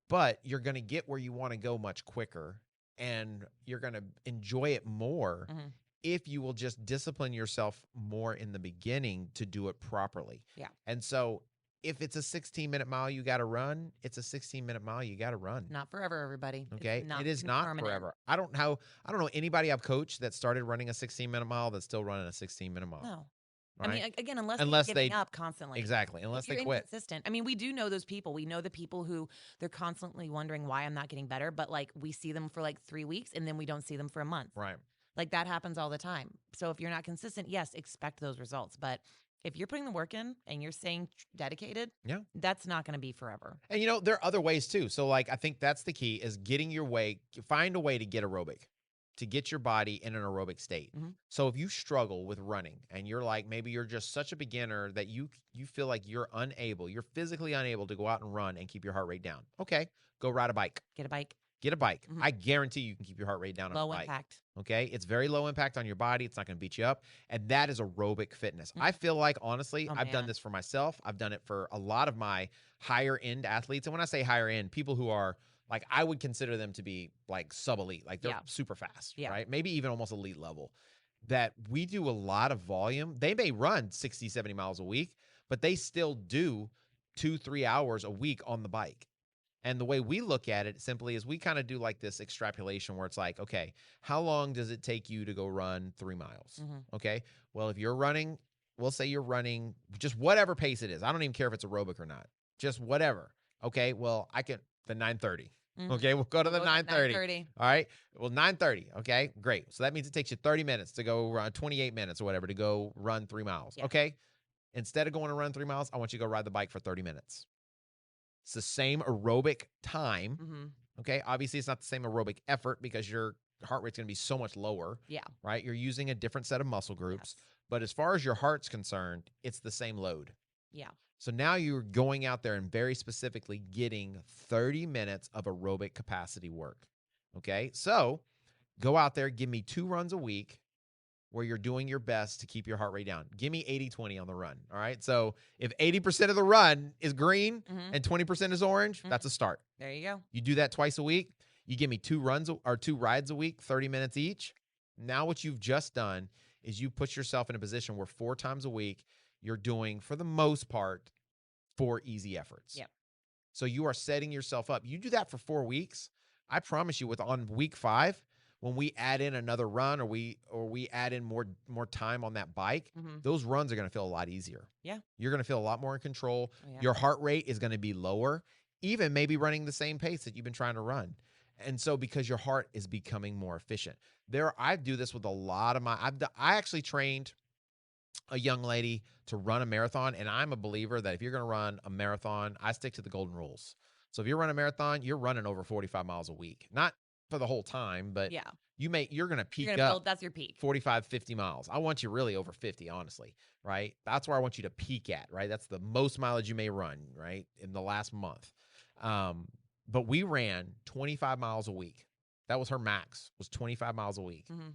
Speaker 2: But you're going to get where you want to go much quicker, and you're going to enjoy it more
Speaker 4: Mhm.
Speaker 2: if you will just discipline yourself more in the beginning to do it properly.
Speaker 4: Yeah.
Speaker 2: And so if it's a 16-minute mile you got to run, it's a 16-minute mile you got to run.
Speaker 4: Not forever, everybody.
Speaker 2: Okay?
Speaker 4: It's
Speaker 2: It is not
Speaker 4: permanent.
Speaker 2: forever. I don't know anybody I've coached that started running a 16-minute mile that's still running a 16-minute mile.
Speaker 4: No.
Speaker 2: Right?
Speaker 4: I mean, again, unless
Speaker 2: Unless
Speaker 4: they're
Speaker 2: they-
Speaker 4: giving up constantly.
Speaker 2: Exactly. Unless
Speaker 4: If you're
Speaker 2: they quit.
Speaker 4: inconsistent. I mean, we do know those people. We know the people who they're constantly wondering why I'm not getting better, but like we see them for like 3 weeks and then we don't see them for a month.
Speaker 2: Right.
Speaker 4: Like that happens all the time. So if you're not consistent, yes, expect those results. But if you're putting the work in and you're staying dedicated,
Speaker 2: Yeah.
Speaker 4: that's not going to be forever.
Speaker 2: And there are other ways too. So like I think that's the key is find a way to get aerobic, to get your body in an aerobic state.
Speaker 4: Mhm.
Speaker 2: So if you struggle with running and you're like, maybe you're just such a beginner that you feel like you're physically unable to go out and run and keep your heart rate down. Okay, go ride a bike.
Speaker 4: Get a bike.
Speaker 2: Get a bike.
Speaker 4: Mhm.
Speaker 2: I guarantee you can keep your heart rate down on a
Speaker 4: Low
Speaker 2: bike.
Speaker 4: impact.
Speaker 2: Okay. It's very low impact on your body. It's not going to beat you up. And that is aerobic fitness.
Speaker 4: Mhm.
Speaker 2: I feel like, honestly,
Speaker 4: Oh,
Speaker 2: I've done
Speaker 4: man.
Speaker 2: this for myself. I've done it for a lot of my higher end athletes. And when I say higher end, people who are like, I would consider them to be like sub elite, like they're
Speaker 4: Yeah.
Speaker 2: super fast,
Speaker 4: Yeah.
Speaker 2: right? Maybe even almost elite level. That we do a lot of volume. They may run 60, 70 miles a week, but they still do 2-3 hours a week on the bike. And the way we look at it simply is we kind of do like this extrapolation where it's like, okay, how long does it take you to go run 3 miles?
Speaker 4: Mhm.
Speaker 2: Okay. Well, if you're running, we'll say you're running just whatever pace it is. I don't even care if it's aerobic or not, just whatever. Okay. Well, the 9:30.
Speaker 4: Mhm.
Speaker 2: Okay. We'll go to the
Speaker 4: We'll go with
Speaker 2: 9:30.
Speaker 4: 9:30.
Speaker 2: All right. Well, 9:30. Okay. Great. So that means it takes you 30 minutes to go run, 28 minutes or whatever to go run 3 miles.
Speaker 4: Yeah.
Speaker 2: Okay. Instead of going to run 3 miles, I want you to go ride the bike for 30 minutes. It's the same aerobic time.
Speaker 4: Mhm.
Speaker 2: Okay. Obviously, it's not the same aerobic effort because your heart rate's going to be so much lower.
Speaker 4: Yeah.
Speaker 2: Right. You're using a different set of muscle groups.
Speaker 4: Yes.
Speaker 2: But as far as your heart's concerned, it's the same load.
Speaker 4: Yeah.
Speaker 2: So now you're going out there and very specifically getting 30 minutes of aerobic capacity work. Okay. So go out there, give me 2 runs a week where you're doing your best to keep your heart rate down. Give me 80-20 on the run. All right. So if 80% of the run is green
Speaker 4: Mhm.
Speaker 2: and 20% is orange,
Speaker 4: Mhm.
Speaker 2: that's a start.
Speaker 4: There you go.
Speaker 2: You do that twice a week. You give me 2 rides a week, 30 minutes each. Now what you've just done is you put yourself in a position where 4 times a week you're doing, for the most part, 4 easy efforts.
Speaker 4: Yep.
Speaker 2: So you are setting yourself up. You do that for 4 weeks. I promise you, on week 5, when we add in another run or we add in more time on that bike,
Speaker 4: Mhm.
Speaker 2: those runs are going to feel a lot easier.
Speaker 4: Yeah.
Speaker 2: You're going to feel a lot more in control.
Speaker 4: Oh, yeah.
Speaker 2: Your heart rate is going to be lower, even maybe running the same pace that you've been trying to run. And so because your heart is becoming more efficient. I do this with a lot of I actually trained a young lady to run a marathon, and I'm a believer that if you're going to run a marathon, I stick to the golden rules. So if you're running a marathon, you're running over 45 miles a week. Not for the whole time, but
Speaker 4: Yeah.
Speaker 2: you're going to peak
Speaker 4: You're gonna
Speaker 2: up
Speaker 4: build. That's your peak.
Speaker 2: 45, 50 miles. I want you really over 50, honestly, right? That's where I want you to peak at, right? That's the most mileage you may run, right, in the last month. But we ran 25 miles a week. That was her max, was 25 miles a week
Speaker 4: Mhm.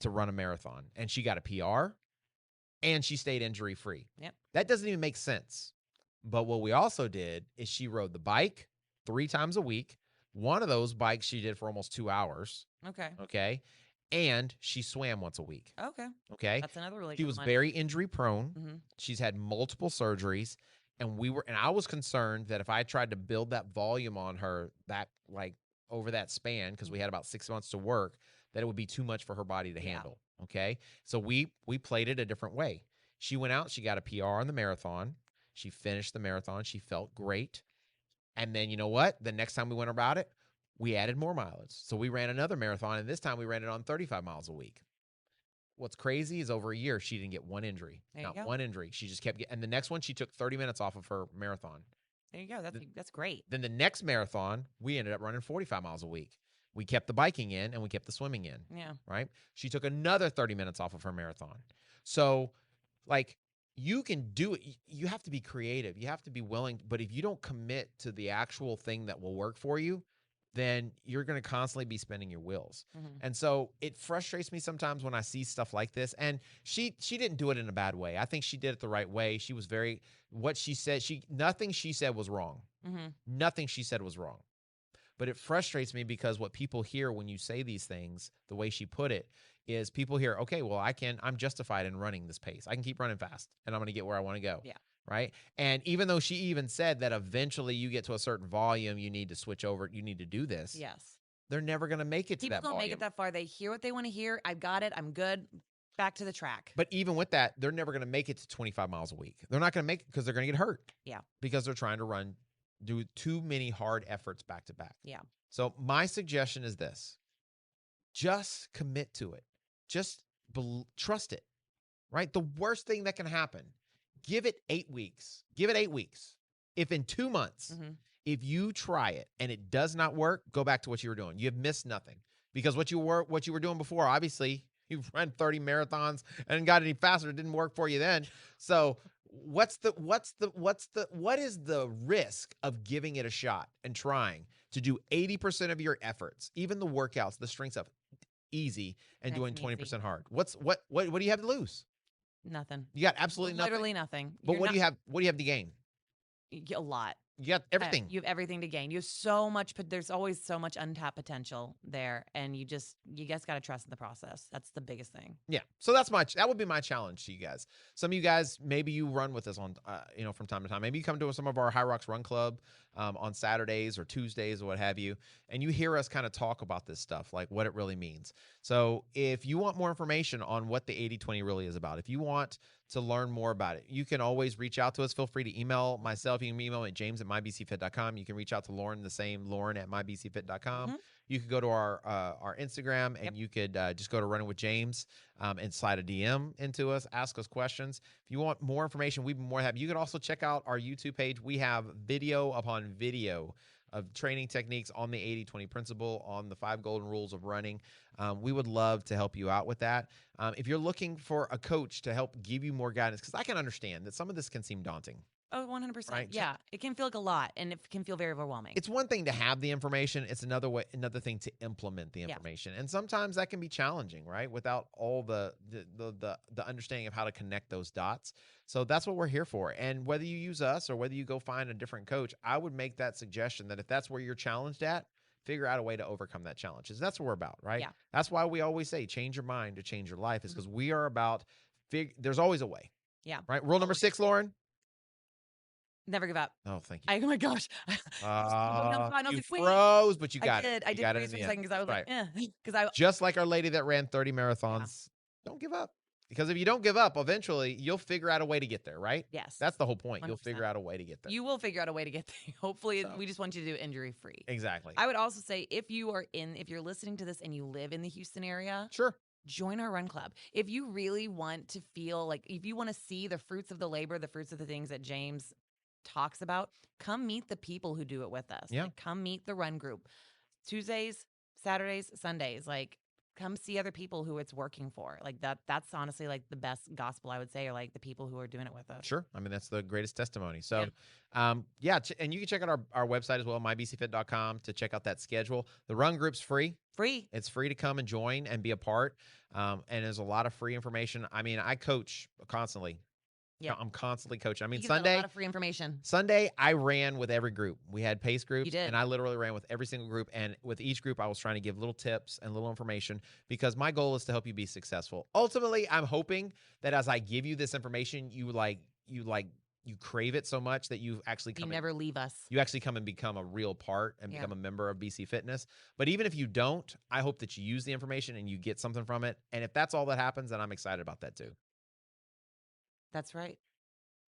Speaker 2: to run a marathon. And she got a PR and she stayed injury free.
Speaker 4: Yep.
Speaker 2: That doesn't even make sense. But what we also did is she rode the bike 3 times a week. One of those bikes she did for almost 2 hours.
Speaker 4: Okay.
Speaker 2: Okay. And she swam once a week.
Speaker 4: Okay.
Speaker 2: Okay.
Speaker 4: That's another really
Speaker 2: She
Speaker 4: good
Speaker 2: was
Speaker 4: one.
Speaker 2: very injury prone.
Speaker 4: Mhm.
Speaker 2: She's had multiple surgeries. And I was concerned that if I tried to build that volume on her over that span, because we had about 6 months to work, that it would be too much for her body to
Speaker 4: Yeah.
Speaker 2: handle. Okay. So we played it a different way. She went out, she got a PR on the marathon. She finished the marathon. She felt great. And then you know what? The next time we went about it, we added more mileage. So we ran another marathon, and this time we ran it on 35 miles a week. What's crazy is over a year, she didn't get one injury.
Speaker 4: There you
Speaker 2: Not
Speaker 4: go.
Speaker 2: one injury. She just kept getting, and the next one, she took 30 minutes off of her marathon.
Speaker 4: There you go. That's great.
Speaker 2: Then the next marathon, we ended up running 45 miles a week. We kept the biking in and we kept the swimming in,
Speaker 4: Yeah.
Speaker 2: right? She took another 30 minutes off of her marathon. So like you can do it. You have to be creative. You have to be willing. But if you don't commit to the actual thing that will work for you, then you're going to constantly be spinning your wheels. And so it frustrates me sometimes when I see stuff like this. And she didn't do it in a bad way. I think she did it the right way. She was what she said, nothing she said was wrong. Nothing she said was wrong. But it frustrates me because what people hear when you say these things, the way she put it, is people hear, okay, well, I'm justified in running this pace. I can keep running fast and I'm going to get where I want to go.
Speaker 4: Yeah.
Speaker 2: Right. And even though she even said that eventually you get to a certain volume, you need to switch over, you need to do this.
Speaker 4: Yes.
Speaker 2: They're never going to make it to that
Speaker 4: People don't
Speaker 2: volume.
Speaker 4: make it that far. They hear what they want to hear. I've got it. I'm good. Back to the track.
Speaker 2: But even with that, they're never going to make it to 25 miles a week. They're not going to make it because they're going to get hurt.
Speaker 4: Yeah.
Speaker 2: Because they're trying to do too many hard efforts back to back.
Speaker 4: Yeah.
Speaker 2: So my suggestion is this: just commit to it. Just trust it, right? The worst thing that can happen, give it 8 weeks. Give it 8 weeks. If in 2 months, if you try it and it does not work, go back to what you were doing. You have missed nothing, because what you were doing before, obviously, you ran 30 marathons and got any faster. It didn't work for you then. So what is the risk of giving it a shot and trying to do 80% of your efforts, even the workouts, the strength stuff, easy, and doing 20% hard? What do you have to lose?
Speaker 4: Nothing.
Speaker 2: You got absolutely nothing.
Speaker 4: Literally nothing.
Speaker 2: But what do you have to gain?
Speaker 4: A lot.
Speaker 2: You got everything.
Speaker 4: You have everything to gain. You have so much, but there's always so much untapped potential there, and you guys got to trust in the process. That's the biggest thing.
Speaker 2: Yeah. So that would be my challenge to you guys. Some of you guys, maybe you run with us on, from time to time. Maybe you come to some of our High Rocks Run Club on Saturdays or Tuesdays or what have you, and you hear us kind of talk about this stuff, like what it really means. So if you want more information on what the 80-20 really is about, if you want to learn more about it, you can always reach out to us. Feel free to email myself. You can email me at james@mybcfit.com. You can reach out to Lauren, the same, Lauren@mybcfit.com. You could go to our Instagram, and you could just go to Running with James and slide a DM into us, ask us questions. If you want more information, we'd be more happy. You can also check out our YouTube page. We have video upon video of training techniques on the 80-20 principle, on the 5 golden rules of running. We would love to help you out with that. If you're looking for a coach to help give you more guidance, because I can understand that some of this can seem daunting.
Speaker 4: Oh, 100%.
Speaker 2: Right?
Speaker 4: Yeah. It can feel like a lot, and it can feel very overwhelming.
Speaker 2: It's one thing to have the information. It's another thing to implement the information. And sometimes that can be challenging, right? Without all the understanding of how to connect those dots. So that's what we're here for. And whether you use us or whether you go find a different coach, I would make that suggestion that if that's where you're challenged at, figure out a way to overcome that challenge. Because that's what we're about, right?
Speaker 4: Yeah.
Speaker 2: That's why we always say change your mind to change your life, is because we are about there's always a way.
Speaker 4: Yeah.
Speaker 2: Right? Rule number 6, Lauren.
Speaker 4: Never give up.
Speaker 2: Oh, thank you.
Speaker 4: Oh my gosh.
Speaker 2: You froze, but you got it.
Speaker 4: I did freeze for a second because I was like,
Speaker 2: just like our lady that ran 30 marathons, don't give up. Because if you don't give up, eventually you'll figure out a way to get there, right?
Speaker 4: Yes.
Speaker 2: That's the whole point.
Speaker 4: 100%.
Speaker 2: You'll figure out a way to get there.
Speaker 4: You will figure out a way to get there. Hopefully, we just want you to do injury free.
Speaker 2: Exactly.
Speaker 4: I would also say if you're listening to this and you live in the Houston area,
Speaker 2: sure,
Speaker 4: join our run club. If you really want to feel like, if you want to see the fruits of the labor, the fruits of the things that James talks about, come meet the people who do it with us.
Speaker 2: Yeah.
Speaker 4: Like, come meet the run group. Tuesdays, Saturdays, Sundays, like come see other people who it's working for. Like that's honestly like the best gospel, I would say, or like the people who are doing it with us.
Speaker 2: Sure. I mean, that's the greatest testimony. So, and you can check out our website as well, mybcfit.com, to check out that schedule. The run group's free. It's free to come and join and be a part. And there's a lot of free information. I mean, I coach constantly. Yeah, I'm constantly coaching. I mean, Sunday,
Speaker 4: a lot of free information.
Speaker 2: Sunday, I ran with every group. We had pace groups,
Speaker 4: You did.
Speaker 2: and I literally ran with every single group. And with each group, I was trying to give little tips and little information, because my goal is to help you be successful. Ultimately, I'm hoping that as I give you this information, you crave it so much that you actually come.
Speaker 4: You never leave us.
Speaker 2: You actually come and become a real part and become a member of BC Fitness. But even if you don't, I hope that you use the information and you get something from it. And if that's all that happens, then I'm excited about that too.
Speaker 4: That's right.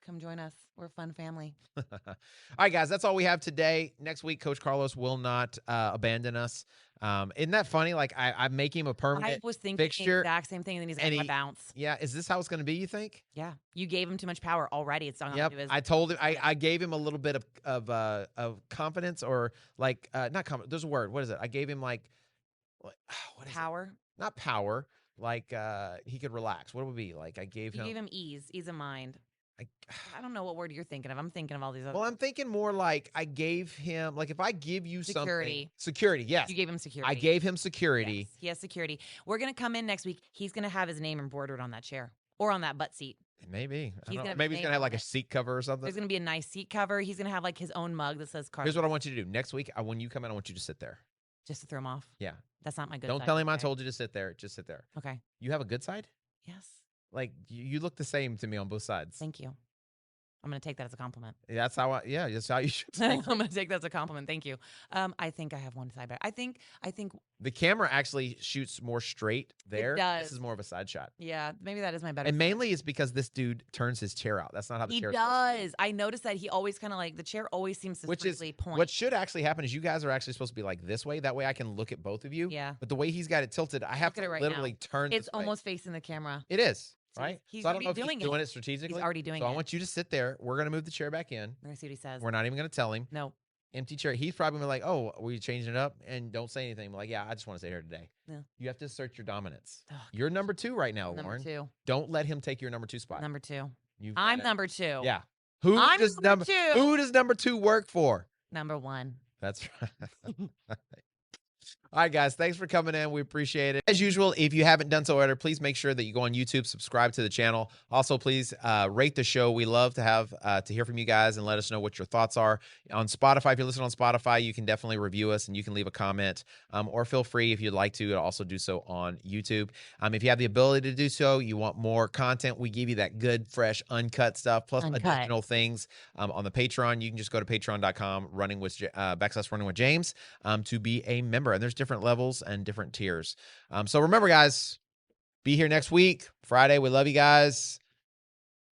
Speaker 4: Come join us. We're a fun family.
Speaker 2: All right, guys, that's all we have today. Next week, Coach Carlos will not abandon us. Isn't that funny? Like, I make him a permanent
Speaker 4: I was thinking
Speaker 2: fixture.
Speaker 4: the exact same thing, and then he's going to bounce.
Speaker 2: Yeah, is this how it's going to be, you think?
Speaker 4: Yeah. You gave him too much power already. It's not
Speaker 2: Yep. I told him, I gave him a little bit of confidence, or like, not confidence. There's a word. What is it? I gave him like, what is
Speaker 4: power.
Speaker 2: Not power, like he could relax? What would it be like? I gave
Speaker 4: You
Speaker 2: him.
Speaker 4: gave him ease of mind.
Speaker 2: I
Speaker 4: don't know what word you're thinking of. I'm thinking of all these other.
Speaker 2: Well, I'm thinking more like I gave him, like if I give you
Speaker 4: Security.
Speaker 2: Security, yes.
Speaker 4: You gave him security.
Speaker 2: I gave him security.
Speaker 4: Yes, he has security. We're going to come in next week. He's going to have his name embroidered on that chair or on that butt seat.
Speaker 2: Maybe.
Speaker 4: He's gonna have
Speaker 2: Maybe
Speaker 4: his
Speaker 2: he's going to
Speaker 4: name
Speaker 2: have like
Speaker 4: on
Speaker 2: a
Speaker 4: it.
Speaker 2: seat cover or something.
Speaker 4: There's going to be a nice seat cover. He's going to have like his own mug that says Carlos.
Speaker 2: Here's what I want you to do. Next week, when you come in, I want you to sit there.
Speaker 4: Just to throw him off.
Speaker 2: Yeah.
Speaker 4: That's not my good
Speaker 2: Don't
Speaker 4: side.
Speaker 2: tell him I
Speaker 4: Okay.
Speaker 2: told you to sit there. Just sit there.
Speaker 4: Okay.
Speaker 2: You have a good side?
Speaker 4: Yes.
Speaker 2: Like, you look the same to me on both sides.
Speaker 4: Thank you. I'm going to take that as a compliment.
Speaker 2: That's how that's how you should
Speaker 4: I'm
Speaker 2: take
Speaker 4: going to take that as a compliment. Thank you. I think I have one side better. I think
Speaker 2: the camera actually shoots more straight there.
Speaker 4: It does.
Speaker 2: This is more of a side shot.
Speaker 4: yeah, maybe that is my better
Speaker 2: And
Speaker 4: side.
Speaker 2: mainly it's because this dude turns his chair out. That's not how the
Speaker 4: He
Speaker 2: chair
Speaker 4: does. I noticed that he always kind of like the chair always seems to
Speaker 2: Which is
Speaker 4: strictly point.
Speaker 2: what should actually happen is you guys are actually supposed to be like this way. That way I can look at both of you.
Speaker 4: Yeah.
Speaker 2: But the way he's got it tilted, I have
Speaker 4: Look at
Speaker 2: to
Speaker 4: it right
Speaker 2: literally
Speaker 4: now.
Speaker 2: turn
Speaker 4: It's
Speaker 2: this way.
Speaker 4: almost facing the camera.
Speaker 2: It is.
Speaker 4: So
Speaker 2: Right?
Speaker 4: he's
Speaker 2: So I don't
Speaker 4: already
Speaker 2: know if
Speaker 4: doing
Speaker 2: he's
Speaker 4: it.
Speaker 2: doing it strategically.
Speaker 4: He's already doing
Speaker 2: so
Speaker 4: it.
Speaker 2: I want you to sit there. We're going to move the chair back in.
Speaker 4: We're going to see what he says.
Speaker 2: We're not even going to tell him.
Speaker 4: No.
Speaker 2: Empty chair. He's probably gonna be like, oh, were you changing it up? And don't say anything. I'm like, yeah, I just want to stay here today.
Speaker 4: Yeah.
Speaker 2: You have to assert your dominance.
Speaker 4: Oh,
Speaker 2: You're number 2 right now,
Speaker 4: number
Speaker 2: Lauren.
Speaker 4: 2.
Speaker 2: Don't let him take your number 2 spot.
Speaker 4: Number 2.
Speaker 2: You've
Speaker 4: I'm
Speaker 2: got it.
Speaker 4: number 2.
Speaker 2: Yeah.
Speaker 4: I'm
Speaker 2: does
Speaker 4: number 2.
Speaker 2: Who does number 2 work for?
Speaker 4: Number 1.
Speaker 2: That's right. All right, guys. Thanks for coming in. We appreciate it. As usual, if you haven't done so already, please make sure that you go on YouTube, subscribe to the channel. Also, please rate the show. We love to have to hear from you guys and let us know what your thoughts are. On Spotify, if you listen on Spotify, you can definitely review us and you can leave a comment. Or feel free, if you'd like to also do so on YouTube. If you have the ability to do so, you want more content, we give you that good, fresh, uncut stuff, plus additional things on the Patreon. You can just go to patreon.com, running with James, to be a member. And there's different levels and different tiers. So remember, guys, be here next week, Friday. We love you guys.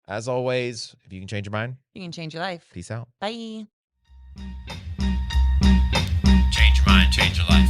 Speaker 2: As always, if you can change your mind,
Speaker 4: You can change your life.
Speaker 2: peace out.
Speaker 4: Bye.
Speaker 2: Change your mind, change your life.